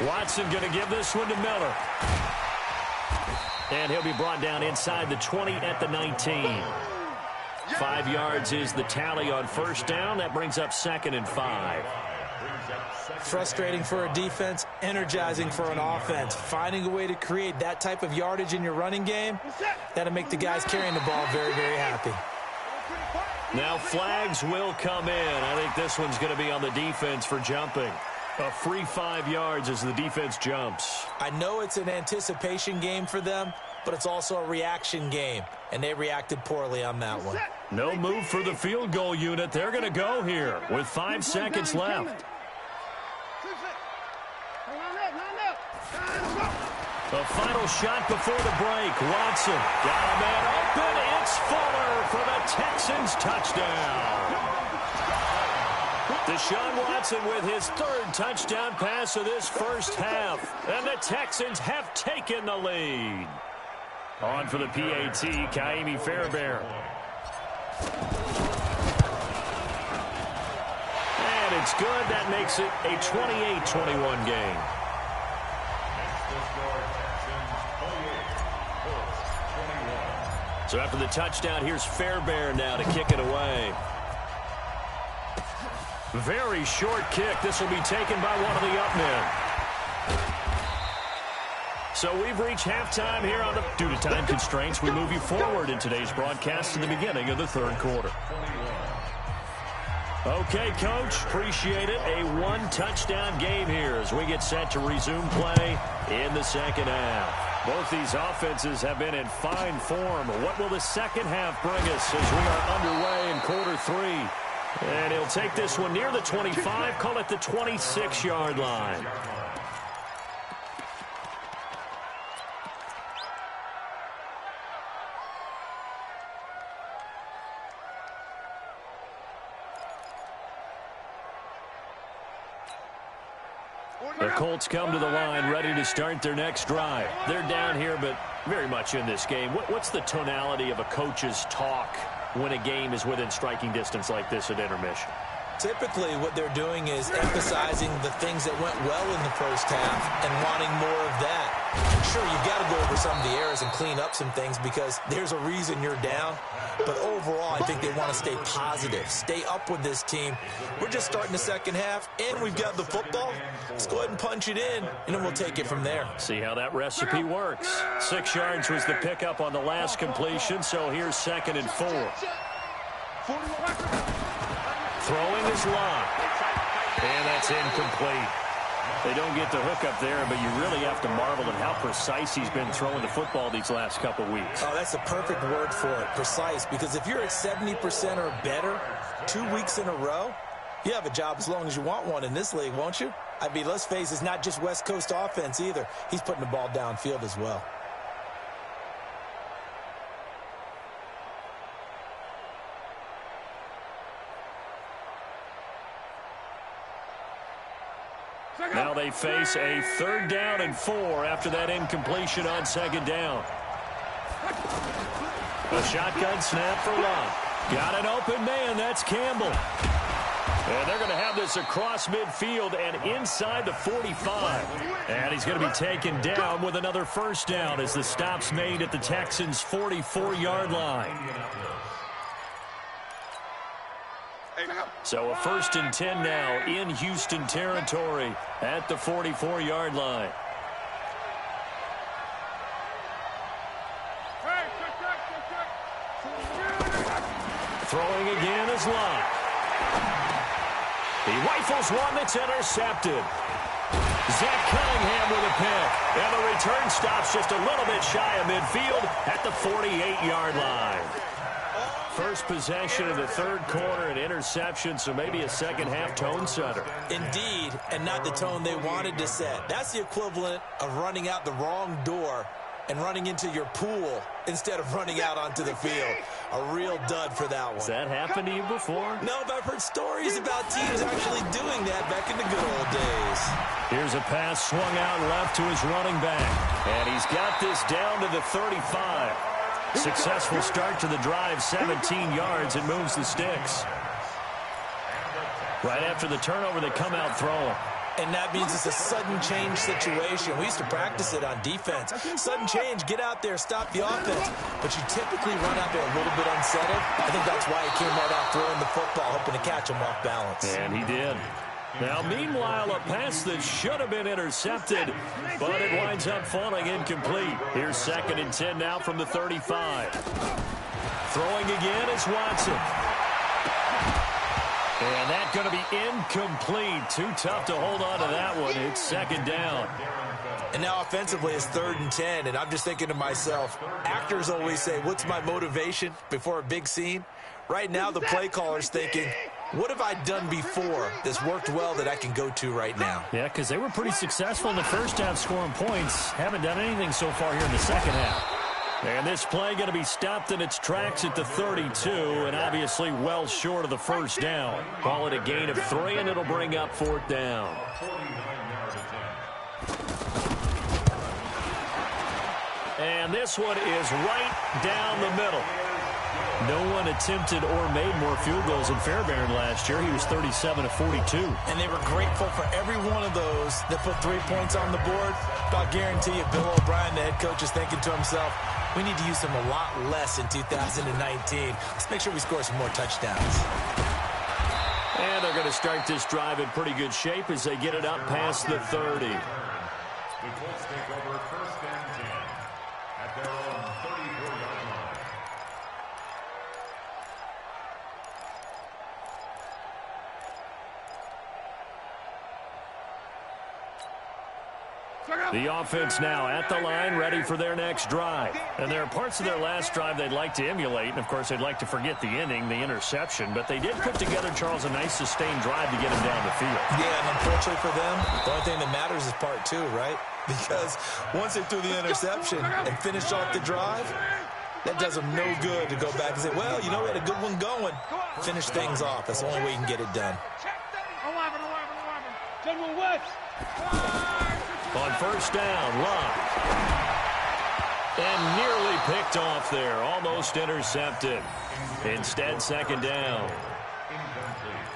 Watson going to give this one to Miller. And he'll be brought down inside the 20 at the 19. 5 yards is the tally on 1st down. That brings up 2nd and 5. Frustrating for a defense, energizing for an offense. Finding a way to create that type of yardage in your running game, that'll make the guys carrying the ball very, very happy. Now flags will come in. I think this one's going to be on the defense for jumping. A free 5 yards as the defense jumps. I know it's an anticipation game for them, but it's also a reaction game, and they reacted poorly on that one. No move for the field goal unit. They're going to go here with 5 seconds left. The final shot before the break. Watson got a man open. It's Fuller for the Texans touchdown. Deshaun Watson with his third touchdown pass of this first half. And the Texans have taken the lead. On for the PAT, Kaimi Fairbairn. And it's good. That makes it a 28-21 game. So after the touchdown, here's Fairbairn now to kick it away. Very short kick. This will be taken by one of the up men. So we've reached halftime here on the... Due to time constraints, we move you forward in today's broadcast to the beginning of the third quarter. Okay, Coach, appreciate it. A one-touchdown game here as we get set to resume play in the second half. Both these offenses have been in fine form. What will the second half bring us as we are underway in quarter three? And he'll take this one near the 25, call it the 26-yard line. The Colts come to the line ready to start their next drive. They're down here, but very much in this game. What's the tonality of a coach's talk when a game is within striking distance like this at intermission? Typically, what they're doing is emphasizing the things that went well in the first half and wanting more of that. Sure, you've got to go over some of the errors and clean up some things because there's a reason you're down. But overall, I think they want to stay positive, stay up with this team. We're just starting the second half, and we've got the football. Let's go ahead and punch it in, and then we'll take it from there. See how that recipe works. 6 yards was the pickup on the last completion, so here's 2nd and 4. Throwing is locked, and that's incomplete. They don't get the hook up there, but you really have to marvel at how precise he's been throwing the football these last couple weeks. Oh, that's a perfect word for it, precise, because if you're at 70% or better 2 weeks in a row, you have a job as long as you want one in this league, won't you? I mean, let's face it, it's not just West Coast offense either. He's putting the ball downfield as well. Now they face a 3rd down and 4 after that incompletion on 2nd down. A shotgun snap for Love. Got an open man. That's Campbell. And they're going to have this across midfield and inside the 45. And he's going to be taken down with another first down as the stop's made at the Texans' 44-yard line. So a 1st and 10 now in Houston territory at the 44-yard line. Throwing again is Locke. He rifles one that's intercepted. Zach Cunningham with a pick. And the return stops just a little bit shy of midfield at the 48-yard line. First possession of the third quarter, an interception, so maybe a second half tone setter. Indeed, and not the tone they wanted to set. That's the equivalent of running out the wrong door and running into your pool instead of running out onto the field. A real dud for that one. Has that happened to you before? No, but I've heard stories about teams actually doing that back in the good old days. Here's a pass swung out left to his running back. And he's got this down to the 35. Successful start to the drive, 17 yards. It moves the sticks. Right after the turnover, they come out throwing. And that means it's a sudden change situation. We used to practice it on defense. Sudden change, get out there, stop the offense. But you typically run out there a little bit unsettled. I think that's why he came right out throwing the football, hoping to catch him off balance. And he did. Now, meanwhile, a pass that should have been intercepted, but it winds up falling incomplete. Here's 2nd and 10 now from the 35. Throwing again is Watson. And that's going to be incomplete. Too tough to hold on to that one. It's 2nd down. And now offensively it's 3rd and 10. And I'm just thinking to myself, actors always say, what's my motivation before a big scene? Right now the play caller's thinking, What have I done before that's worked well that I can go to right now? Yeah, because they were pretty successful in the first half scoring points. Haven't done anything so far here in the second half. And this play going to be stopped in its tracks at the 32, and obviously well short of the first down. Call it a gain of 3, and it'll bring up 4th down. And this one is right down the middle. No one attempted or made more field goals in Fairbairn last year. He was 37 of 42. And they were grateful for every one of those that put 3 points on the board. But I'll guarantee you, Bill O'Brien, the head coach, is thinking to himself, we need to use them a lot less in 2019. Let's make sure we score some more touchdowns. And they're going to start this drive in pretty good shape as they get it up past the 30. The Colts take over 1st and 10 at their own 34-yard line. The offense now at the line, ready for their next drive. And there are parts of their last drive they'd like to emulate. And, of course, they'd like to forget the inning, the interception. But they did put together, Charles, a nice sustained drive to get him down the field. Yeah, and unfortunately for them, the only thing that matters is part 2, right? Because once they threw the interception and finished off the drive, that does them no good to go back and say, well, you know, we had a good one going. Finish things off. That's the only way you can get it done. 11. General West. On first down, Locke. And nearly picked off there. Almost intercepted. Instead, 2nd down.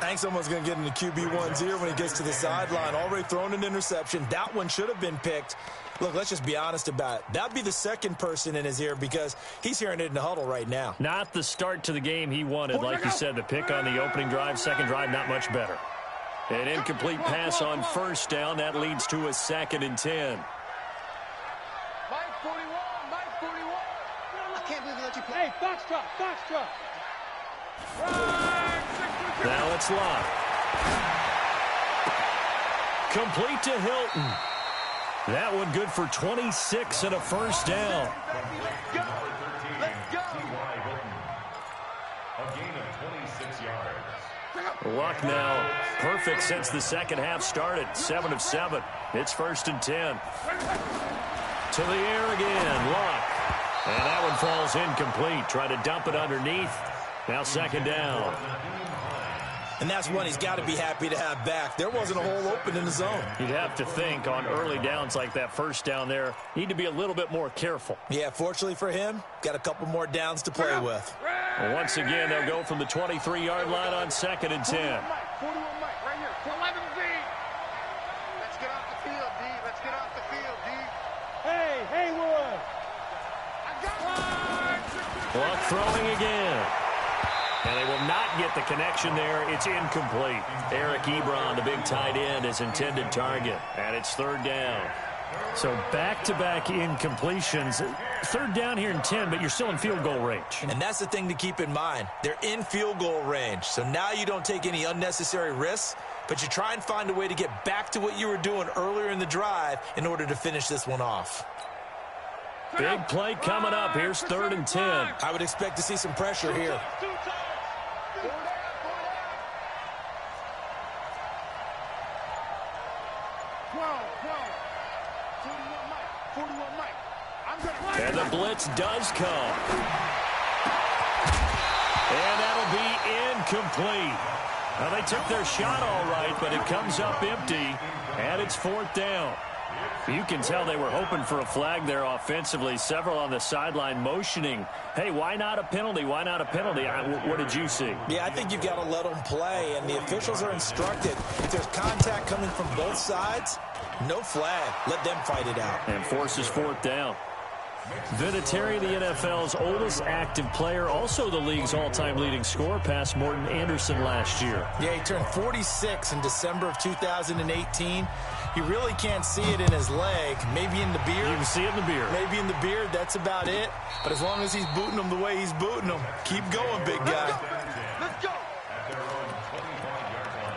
I think someone's going to get into QB1's ear when he gets to the sideline. Already thrown an interception. That one should have been picked. Look, let's just be honest about it. That would be the second person in his ear because he's hearing it in the huddle right now. Not the start to the game he wanted. Like you said, the pick on the opening drive, second drive, not much better. An incomplete pass on first down. That leads to a 2nd and 10. Mike 41. I can't believe they let you play. Hey, Foxtrot. Now it's Locke. Complete to Hilton. That one good for 26 and a first down. Let's go. A gain of 26 yards. Luck now perfect since the second half started. 7 of 7. It's 1st and 10. To the air again. Luck. And that one falls incomplete. Try to dump it underneath. Now 2nd down. And that's one he's got to be happy to have back. There wasn't a hole open in the zone. You'd have to think on early downs like that first down there, need to be a little bit more careful. Yeah, fortunately for him, got a couple more downs to play with. Well, once again, they'll go from the 23-yard line on 2nd and 10. 41 Mike, right here. 11 Z. Let's get off the field, D. Let's get off the field, D. Hey, Haywood. I got one. Luck throwing again. And they will not get the connection there. It's incomplete. Eric Ebron, the big tight end, is intended target. And it's 3rd down. So back-to-back incompletions. 3rd down here in 10, but you're still in field goal range. And that's the thing to keep in mind. They're in field goal range. So now you don't take any unnecessary risks, but you try and find a way to get back to what you were doing earlier in the drive in order to finish this one off. Big play coming up. Here's 3rd and 10. I would expect to see some pressure here. 41 Mike. And the blitz does come. And that'll be incomplete. Now, they took their shot all right, but it comes up empty, and it's 4th down. You can tell they were hoping for a flag there offensively. Several on the sideline motioning, hey, why not a penalty? Why not a penalty? What did you see? Yeah, I think you've got to let them play, and the officials are instructed. If there's contact coming from both sides, no flag. Let them fight it out. And forces 4th down. Vinatieri, the NFL's oldest active player, also the league's all-time leading scorer, past Morton Anderson last year. Yeah, he turned 46 in December of 2018. You really can't see it in his leg. Maybe in the beard. You can see it in the beard. Maybe in the beard. That's about it. But as long as he's booting them the way he's booting them, keep going, big guy. Let's go. At their own 25-yard line.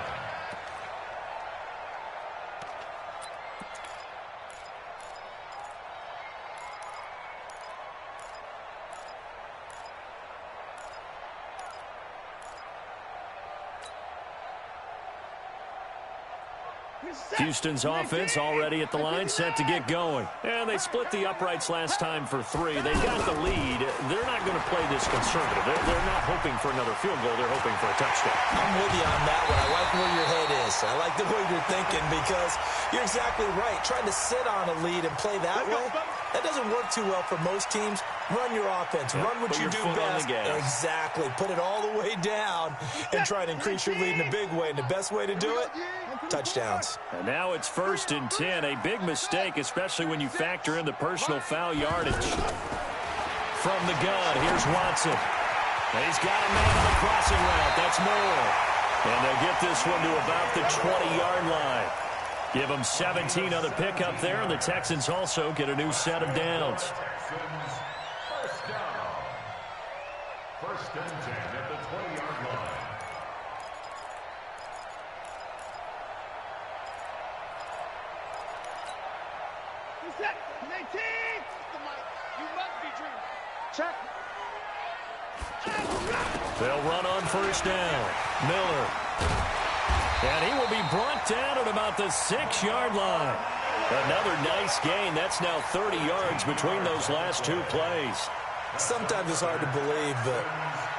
Houston's offense already at the line, set to get going. And they split the uprights last time for 3. They got the lead. They're not going to play this conservative. They're not hoping for another field goal. They're hoping for a touchdown. I'm with you on that one. I like where your head is. I like the way you're thinking because you're exactly right. Trying to sit on a lead and play that way, that doesn't work too well for most teams. Run your offense. Run what you do best. Exactly. Put it all the way down and try to increase your lead in a big way. And the best way to do it, touchdowns. And now it's 1st and 10. A big mistake, especially when you factor in the personal foul yardage. From the gun, here's Watson. And he's got a man on the crossing route. That's Moore. And they'll get this one to about the 20-yard line. Give them 17 on the pickup there, and the Texans also get a new set of downs. First down. 1st and 10 at the 20-yard line. Set. 19. You must be dreaming. Check. They'll run on 1st down. Miller. And he will be brought down at about the 6-yard line. Another nice gain. That's now 30 yards between those last 2 plays. Sometimes it's hard to believe, but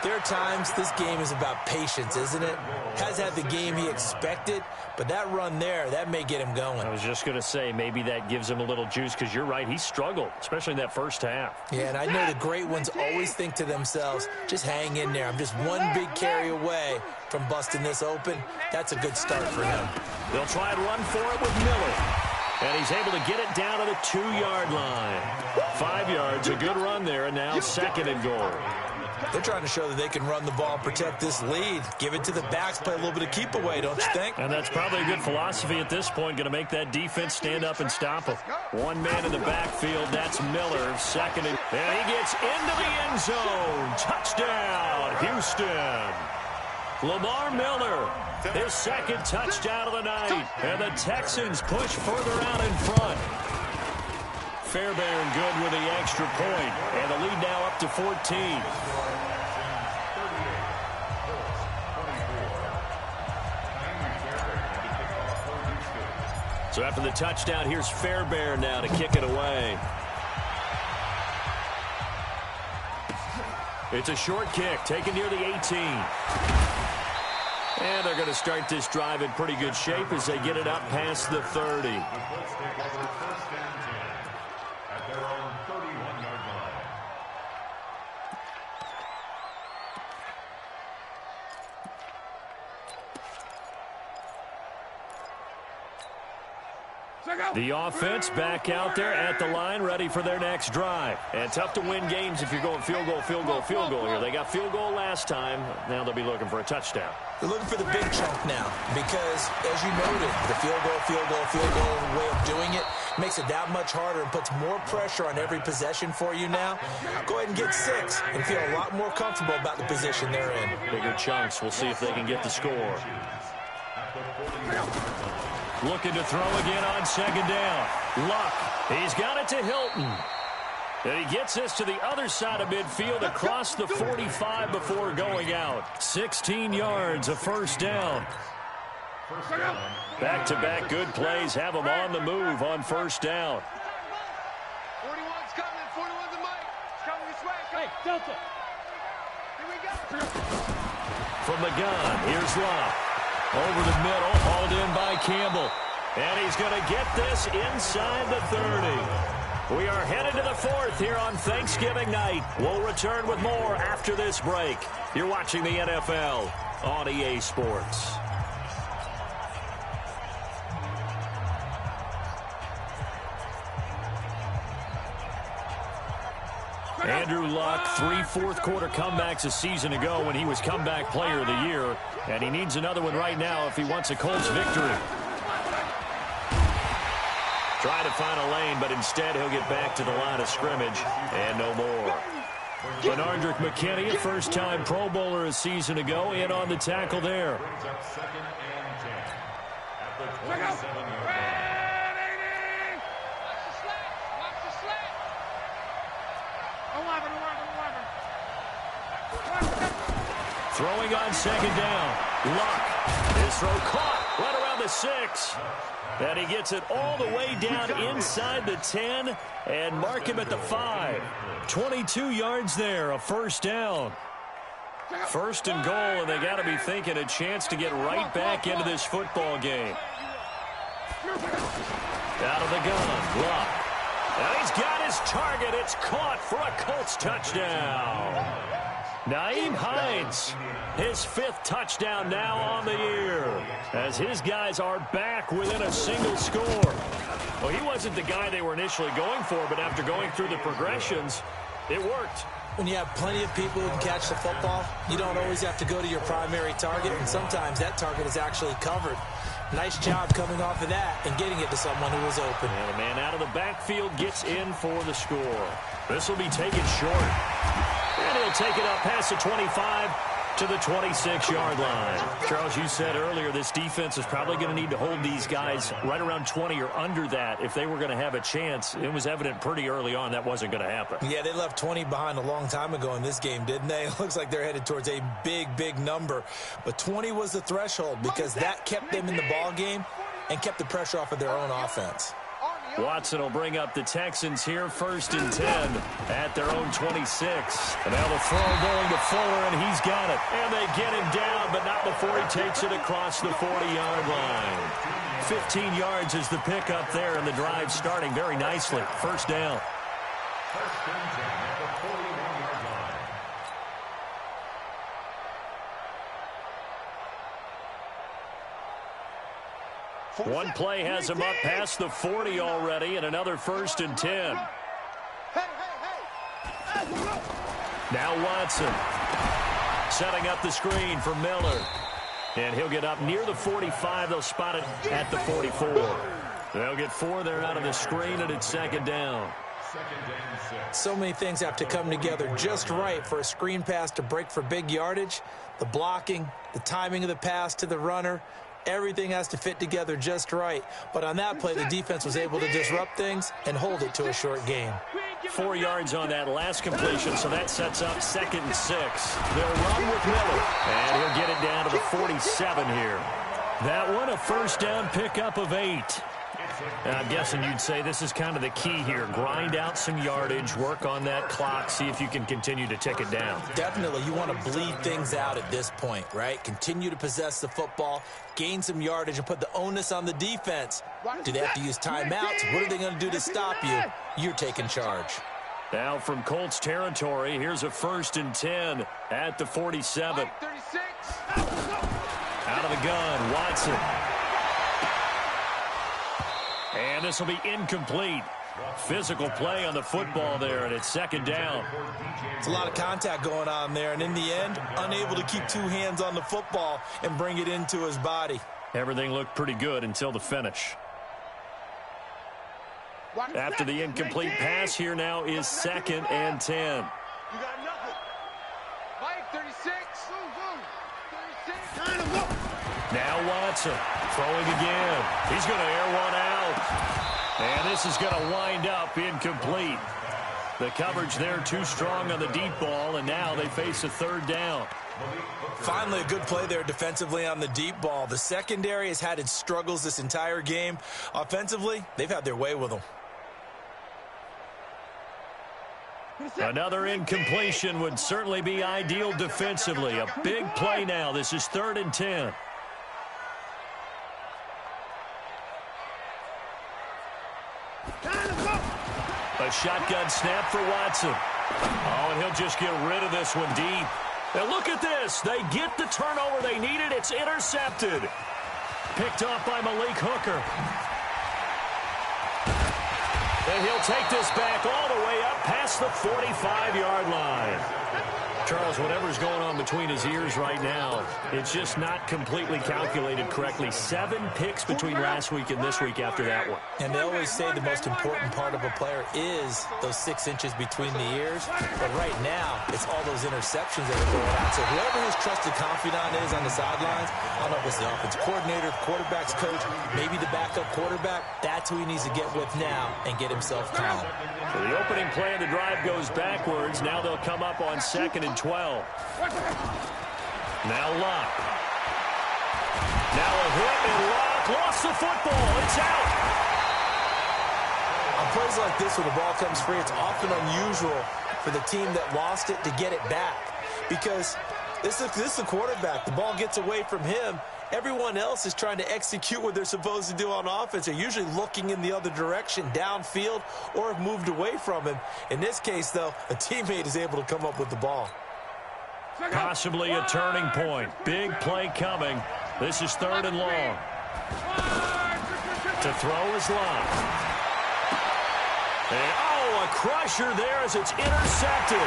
there are times this game is about patience, isn't it? Has had the game he expected, but that run there, that may get him going. I was just going to say, maybe that gives him a little juice, because you're right, he struggled, especially in that first half. Yeah, and I know the great ones always think to themselves, just hang in there. I'm just one big carry away from busting this open. That's a good start for him. They'll try and run for it with Miller. And he's able to get it down to the 2-yard line. 5 yards, a good run there, and now 2nd and goal. They're trying to show that they can run the ball and protect this lead. Give it to the backs, play a little bit of keep away, don't you think? And that's probably a good philosophy at this point, going to make that defense stand up and stop him. One man in the backfield, that's Miller, 2nd and he gets into the end zone. Touchdown, Houston. Lamar Miller, his 2nd touchdown of the night. And the Texans push further out in front. Fairbairn good with the extra point. And the lead now up to 14. So after the touchdown, here's Fairbairn now to kick it away. It's a short kick, taken near the 18. And they're going to start this drive in pretty good shape as they get it up past the 30. At their own 31-yard line. The offense back out there at the line, ready for their next drive. And tough to win games if you're going field goal, field goal, field goal here. They got field goal last time. Now they'll be looking for a touchdown. They're looking for the big chunk now because, as you noted, the field goal way of doing it makes it that much harder and puts more pressure on every possession for you now. Go ahead and get 6 and feel a lot more comfortable about the position they're in. Bigger chunks. We'll see if they can get the score. Looking to throw again on 2nd down. Luck. He's got it to Hilton. And he gets this to the other side of midfield across the 45 before going out. 16 yards, a 1st down. Back-to-back good plays have them on the move on 1st down. 41's coming. 41's the mic. It's coming this way. Hey, Delta. Here we go. From the gun, here's Luck. Over the middle, hauled in by Campbell. And he's going to get this inside the 30. We are headed to the 4th here on Thanksgiving night. We'll return with more after this break. You're watching the NFL on EA Sports. Andrew Luck, 3 fourth-quarter comebacks a season ago when he was comeback player of the year. And he needs another one right now if he wants a Colts victory. Try to find a lane, but instead he'll get back to the line of scrimmage and no more. Benardrick McKinney, a first-time Pro Bowler a season ago, in on the tackle there. Brings up 2nd and 10 at the 27-yard line. Throwing on 2nd down. Luck. His throw caught right around the 6. And he gets it all the way down inside the 10 and mark him at the 5. 22 yards there, a first down. First and goal, and they got to be thinking a chance to get right back into this football game. Out of the gun, Luck. And he's got his target. It's caught for a Colts touchdown. Nyheim Hines, his 5th touchdown now on the year, as his guys are back within a single score. Well, he wasn't the guy they were initially going for, but after going through the progressions, it worked. When you have plenty of people who can catch the football, you don't always have to go to your primary target, and sometimes that target is actually covered. Nice job coming off of that and getting it to someone who was open. And the man out of the backfield gets in for the score. This will be taken short. And he'll take it up past the 25 to the 26-yard line. Charles, you said earlier this defense is probably going to need to hold these guys right around 20 or under that if they were going to have a chance. It was evident pretty early on that wasn't going to happen. Yeah, they left 20 behind a long time ago in this game, didn't they? It looks like they're headed towards a big number. But 20 was the threshold because that kept them in the ball game and kept the pressure off of their own offense. Watson will bring up the Texans here, 1st and 10 at their own 26. And now the throw going to Fuller, and he's got it. And they get him down, but not before he takes it across the 40-yard line. 15 yards is the pickup there, and the drive starting very nicely. First down. First and 10 at the 41-yard line. One play has him up past the 40 already, and another 1st and 10. Now Watson setting up the screen for Miller. And he'll get up near the 45. They'll spot it at the 44. They'll get 4 there out of the screen, and it's 2nd down. So many things have to come together just right for a screen pass to break for big yardage. The blocking, the timing of the pass to the runner, everything has to fit together just right. But on that play, the defense was able to disrupt things and hold it to a short gain. 4 yards on that last completion, so that sets up 2nd and 6. They'll run with Miller, and he'll get it down to the 47 here. That one, a first down pickup of 8. And I'm guessing you'd say this is kind of the key here. Grind out some yardage, work on that clock, see if you can continue to tick it down. Definitely. You want to bleed things out at this point, right? Continue to possess the football, gain some yardage, and put the onus on the defense. Do they have to use timeouts? What are they going to do to stop you? You're taking charge. Now from Colts territory, here's a 1st and 10 at the 47. Out of the gun, Watson. And this will be incomplete. Physical play on the football there, and it's 2nd down. It's a lot of contact going on there, and in the end, unable to keep 2 hands on the football and bring it into his body. Everything looked pretty good until the finish. After the incomplete pass, here now is 2nd and 10. You got nothing. Mike, 36. Now Watson throwing again. He's going to air one out. And this is going to wind up incomplete. The coverage there too strong on the deep ball, and now they face a 3rd down. Finally, a good play there defensively on the deep ball. The secondary has had its struggles this entire game. Offensively, they've had their way with them. Another incompletion would certainly be ideal defensively. A big play now. This is 3rd and 10. A shotgun snap for Watson. Oh, and he'll just get rid of this one deep. And look at this. They get the turnover they needed. It's intercepted. Picked off by Malik Hooker. And he'll take this back all the way up past the 45-yard line. Charles, whatever's going on between his ears right now, it's just not completely calculated correctly. 7 picks between last week and this week after that one. And they always say the most important part of a player is those 6 inches between the ears. But right now, it's all those interceptions that are going out. So whoever his trusted confidant is on the sidelines, I don't know if it's the offense coordinator, quarterback's coach, maybe the backup quarterback, that's who he needs to get with now and get himself calm. So the opening play of the drive goes backwards. Now they'll come up on 2nd and 12. Now Luck. Now a hit, and Luck back, lost the football. It's out. On plays like this where the ball comes free, it's often unusual for the team that lost it to get it back. Because this is the quarterback. The ball gets away from him. Everyone else is trying to execute what they're supposed to do on offense. They're usually looking in the other direction, downfield, or have moved away from him. In this case, though, a teammate is able to come up with the ball. Possibly a turning point. Big play coming. This is 3rd and long. To throw is Love. A crusher there as it's intercepted.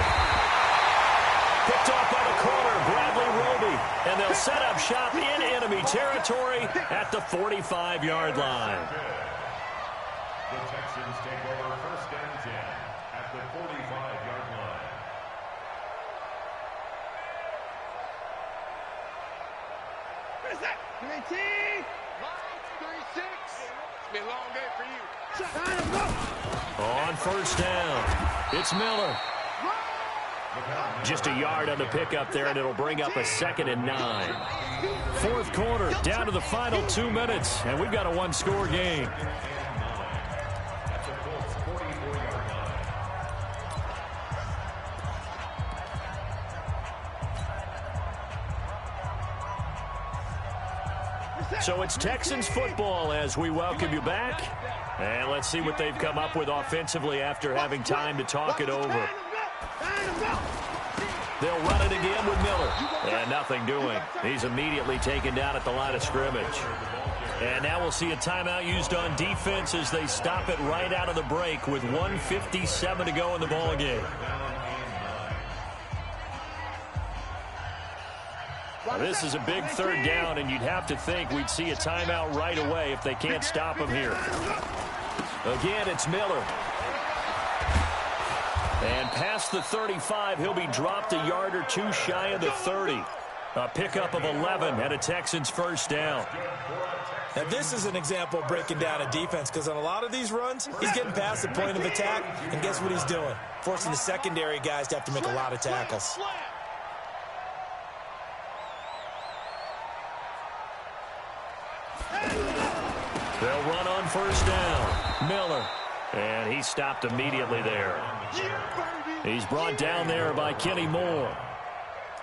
Picked off by the corner, Bradley Roby. And they'll set up shop in enemy territory at the 45-yard line. The Texans take over 1st and 10 at the 45-yard line. What is that? 19. 36. It's been a long day for you. On 1st down, it's Miller. Just a yard on the pickup there, and it'll bring up a 2nd and 9. 4th quarter, down to the final 2 minutes, and we've got a 1-score game. So it's Texans football as we welcome you back. And let's see what they've come up with offensively after having time to talk it over. They'll run it again with Miller. And nothing doing. He's immediately taken down at the line of scrimmage. And now we'll see a timeout used on defense as they stop it right out of the break with 1:57 to go in the ballgame. Now, this is a big 3rd down, and you'd have to think we'd see a timeout right away if they can't stop him here. Again, it's Miller. And past the 35, he'll be dropped a yard or two shy of the 30. A pickup of 11 and a Texans 1st down. Now, this is an example of breaking down a defense because on a lot of these runs, he's getting past the point of attack, and guess what he's doing? Forcing the secondary guys to have to make a lot of tackles. They'll run on 1st down. Miller. And he stopped immediately there. He's brought down there by Kenny Moore.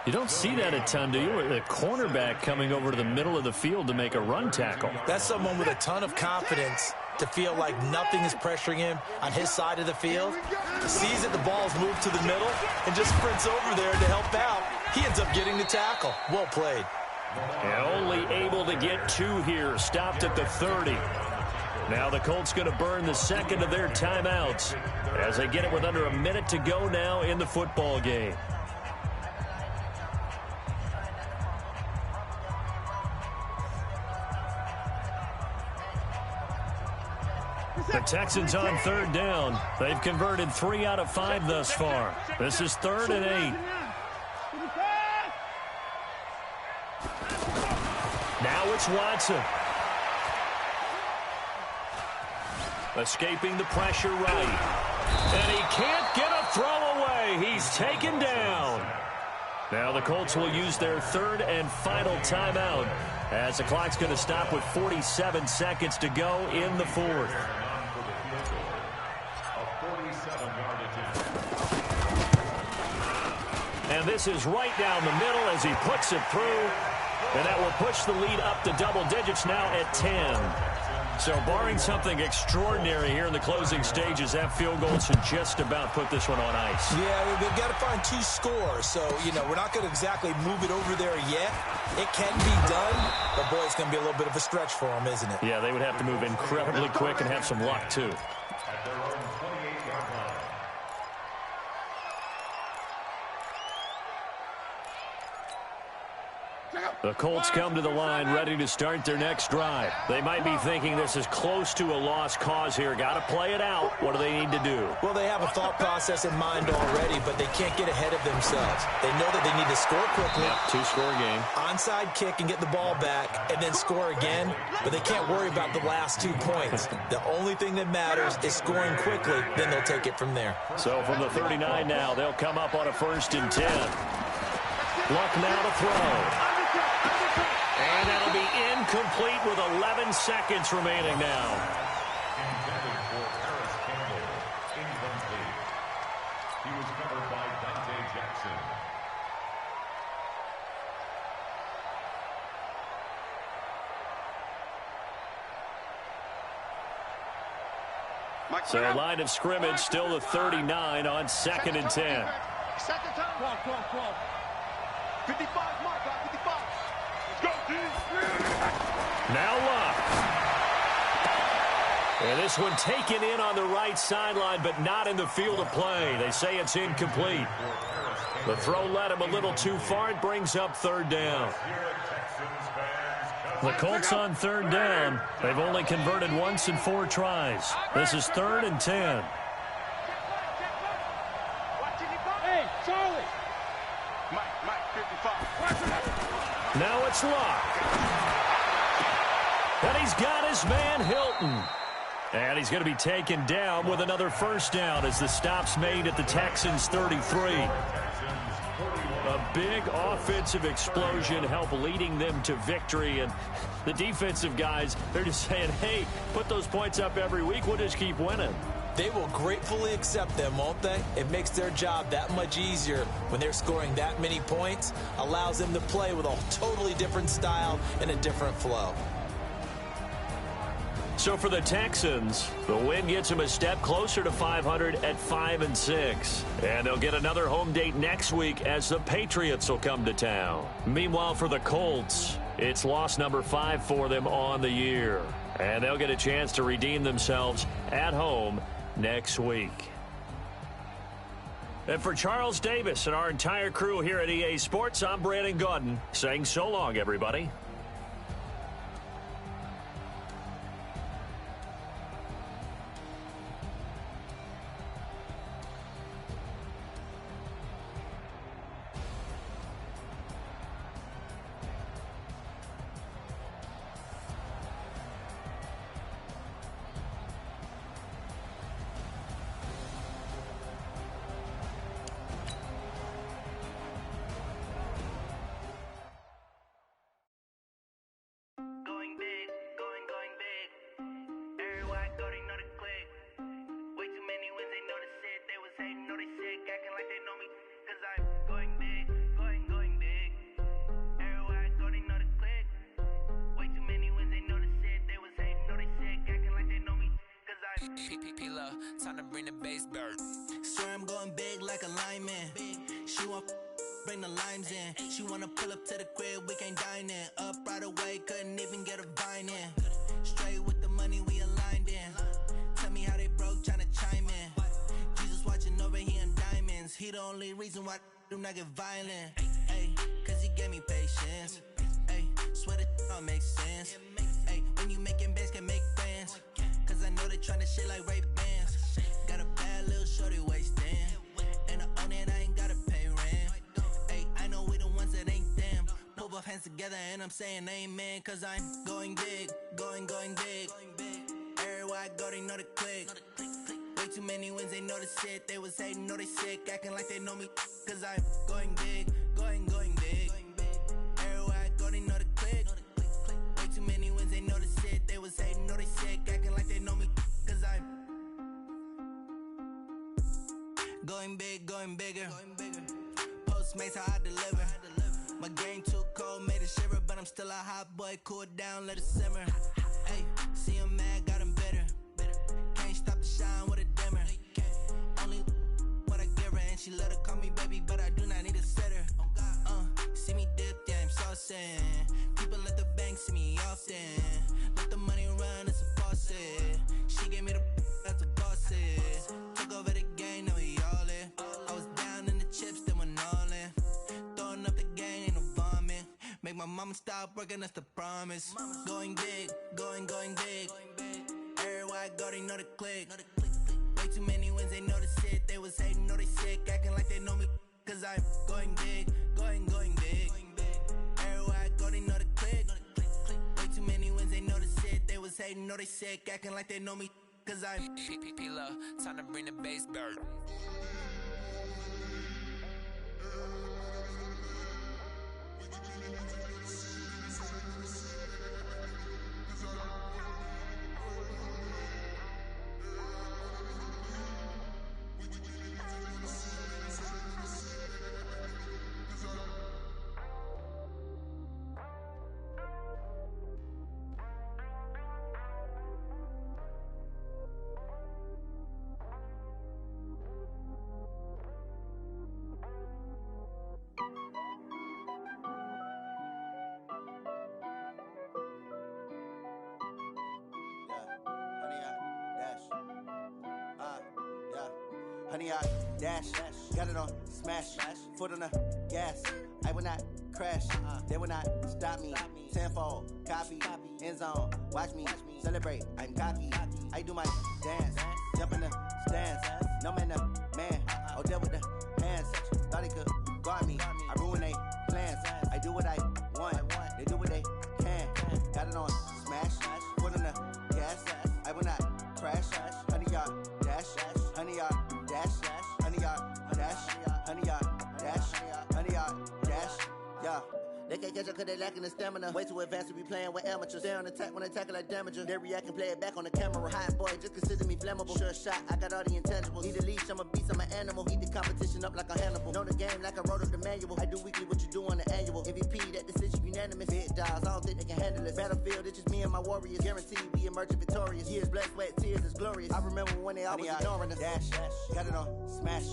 You don't see that a ton, do you? A cornerback coming over to the middle of the field to make a run tackle. That's someone with a ton of confidence to feel like nothing is pressuring him on his side of the field. Sees that the ball's moved to the middle and just sprints over there to help out. He ends up getting the tackle. Well played. And only able to get 2 here. Stopped at the 30. Now the Colts going to burn the 2nd of their timeouts as they get it with under a minute to go now in the football game. The Texans on 3rd down. They've converted 3 out of 5 thus far. This is 3rd and 8. Now it's Watson. Escaping the pressure right. And he can't get a throw away. He's taken down. Now the Colts will use their 3rd and final timeout as the clock's going to stop with 47 seconds to go in the 4th. And this is right down the middle as he puts it through. And that will push the lead up to double digits now at 10. So barring something extraordinary here in the closing stages, that field goal should just about put this one on ice. Yeah, they've got to find 2 scores. So, we're not going to exactly move it over there yet. It can be done, but boy, it's going to be a little bit of a stretch for them, isn't it? Yeah, they would have to move incredibly quick and have some luck, too. At their own 28-yard line. The Colts come to the line ready to start their next drive. They might be thinking this is close to a lost cause here. Got to play it out. What do they need to do? Well, they have a thought process in mind already, but they can't get ahead of themselves. They know that they need to score quickly. Yep, 2-score game. Onside kick and get the ball back and then score again, but they can't worry about the last 2 points. The only thing that matters is scoring quickly, then they'll take it from there. So from the 39 now, they'll come up on a 1st and 10. Luck now to throw. And that'll be incomplete with 11 seconds remaining now. Intended for Paris Campbell. Incomplete. He was covered by Dante Jackson. So line of scrimmage still the 39 on 2nd and 10. Second time. 12. 55, mark, 55. Let's go, D. Now Luck. And this one taken in on the right sideline, but not in the field of play. They say it's incomplete. The throw led him a little too far. It brings up 3rd down. The Colts on 3rd down. They've only converted once in 4 tries. This is 3rd and 10. Hey, Charlie. Mike, 55. Now it's Luck. And he's got his man Hilton. And he's going to be taken down with another 1st down as the stop's made at the Texans' 33. A big offensive explosion helped leading them to victory. And the defensive guys, they're just saying, hey, put those points up every week. We'll just keep winning. They will gratefully accept them, won't they? It makes their job that much easier when they're scoring that many points. Allows them to play with a totally different style and a different flow. So for the Texans, the win gets them a step closer to 500 at 5-6. And they'll get another home date next week as the Patriots will come to town. Meanwhile, for the Colts, it's loss number 5 for them on the year. And they'll get a chance to redeem themselves at home next week. And for Charles Davis and our entire crew here at EA Sports, I'm Brandon Gaudin saying so long, everybody. Time to bring the bass bird. Swear I'm going big like a lineman. She want bring the limes in. She wanna pull up to the crib, we can't dine in. Up right away, couldn't even get a vine in. Straight with the money we aligned in. Tell me how they broke, tryna chime in. Jesus watching over, he in diamonds. He the only reason why I do not get violent. Ay, cause he gave me patience. Ay, swear that don't make sense. Ay, when you making bands, can make friends. Cause I know they tryna shit like Ray-Bans. Got a bad little shorty wasting. And I own it, I ain't gotta pay rent. Ay, I know we the ones that ain't them. Pull both hands together and I'm saying amen. Cause I'm going big, going big. Everywhere I go, they know the click. Way too many wins, they know the shit. They was hating, know they sick, acting like they know me. Cause I'm going big, going big. Everywhere I go, they know the click. Way too many wins, they know the shit. They was hating, know they sick, acting like they know me. Cause I'm going big, going bigger. Postmates how I deliver. My game too cold, made it shiver, but I'm still a hot boy. Cool it down, let it simmer. Hey, see him mad, got him bitter. Can't stop the shine with a dimmer. Only what I give her, and she let her call me baby, but I do not need a sitter. See me dip, yeah, I'm saucing. People at the bank see me often. Let the money run, it's a faucet. She gave me the that's a faucet. Took over the game, now we all in. I was down in the chips, then went all in. Throwing up the game, ain't no vomit. Make my mama stop working, that's the promise. Going big, going big. Everywhere I go, they know the click. Way too many wins, they know the shit. They was hating, know they sick, acting like they know me. Cause I'm going big, going big. Everywhere I go, they know the click. Way too many wins, they know the shit. They was hating, know they sick, acting like they know me. Cause I'm P-P-P-Love, time to bring the bass bird. honey yard dash. Got it on smash, foot on the gas. I will not crash, they will not stop me. Tenfold, copy, end zone, watch me celebrate. I'm cocky, I do my dance, jump in the stands. No man, the man, oh deal with the hands. Thought he could guard me, I ruin they plans. I do what I want, they do what they can. Got it on smash, foot on the gas. I will not crash, honey yard dash, honey yard dash, honey yard dash, honey yard dash, honey yard dash, yeah. They can't catch up cause they lacking the stamina. Way too advanced to be playing with amateurs. Stay on attack when they tackle like damager. They react and play it back on the camera. Hot boy, just consider me flammable. Sure shot, I got all the intangibles. Need a leash, I'm a beast, I'm an animal. Heat the competition up like a Hannibal. Know the game like I wrote up the manual. I do weekly what you do on the annual. MVP, that decision unanimous. Big dials, I don't think they can handle it. Battlefield, it's just me and my warriors. Guaranteed we emerging victorious. Years, blood, sweat, tears, is glorious. I remember when they always ignoring us. Dash, got it on smash,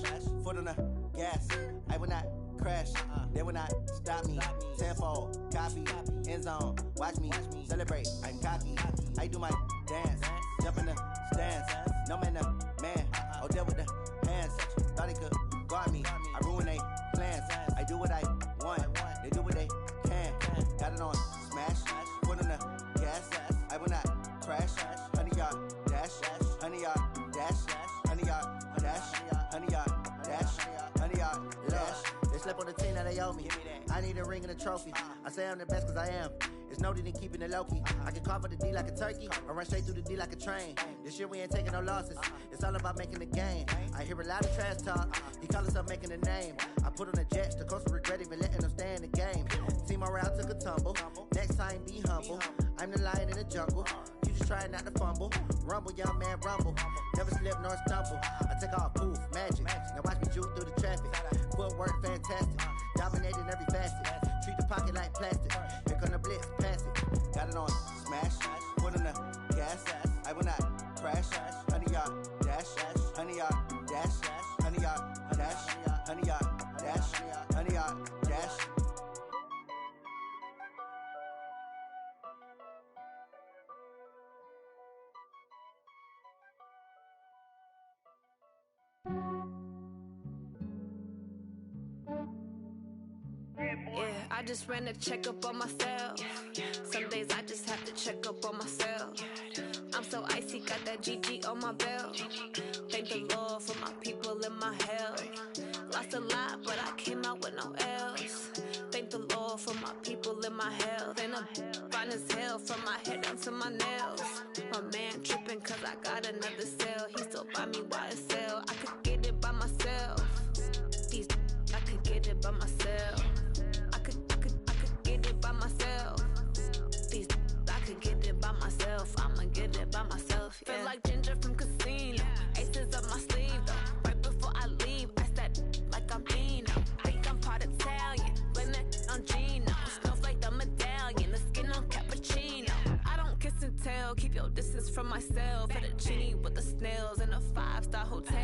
foot on the gas. I will not crash, they will not stop me. Tenfold, copy, end zone, watch me celebrate. I'm cocky, I do my dance, jump in the stands. No man, the man, oh deal with the hands. Thought he could guard me, I ruin they plans. I do what I want, they do what they can. Got it on smash, foot on the gas. I will not crash, honey yard dash, honey yard dash, honey yard dash, honey yard dash, honey yard dash. Slept on the team that they owe me. I need a ring and a trophy. I say I'm the best cause I am. It's no need in keeping it low-key. I can carve up the D like a turkey or run straight through the D like a train. This year we ain't taking no losses. It's all about making the game. I hear a lot of trash talk. He call himself making a name. I put on the jets. The coach will regret even letting them stay in the game. Team morale took a tumble. Next time be humble. I'm the lion in the jungle. You just trying not to fumble. Rumble, young man, rumble. Never slip nor stumble. I take off poof, magic. Now watch me juke through the traffic. Footwork fantastic. Dominating every facet. Treat the pocket like plastic. Here come the blitz, pass it. Got it on smash, foot on the gas. I will not crash. Honey yard dash, honey yard dash, honey yard dash, honey yard dash, honey yard dash. Yeah, I just ran a checkup on myself. Some days I just have to check up on myself. I'm so icy, got that GG on my belt. Thank the Lord for my people and my health. Lost a lot, but I came out with no L's. Thank the Lord for my people and my health. And I'm fine as hell from my head down to my nails. My man tripping cause I got another cell. He still buy me YSL. I could get it by myself. These I could get it by myself. I could get it by myself. These I could get it by myself. I'ma get it by myself. Yeah. Feel like Ginger from Casino. Aces up my sleeve though. Right before I leave, I said like I'm Dino. Think I'm part Italian. Blend that on Gino. Smells like the medallion. The skin on cappuccino. I don't kiss and tell. Keep your distance from myself. Fettuccine with the snails in a 5-star hotel.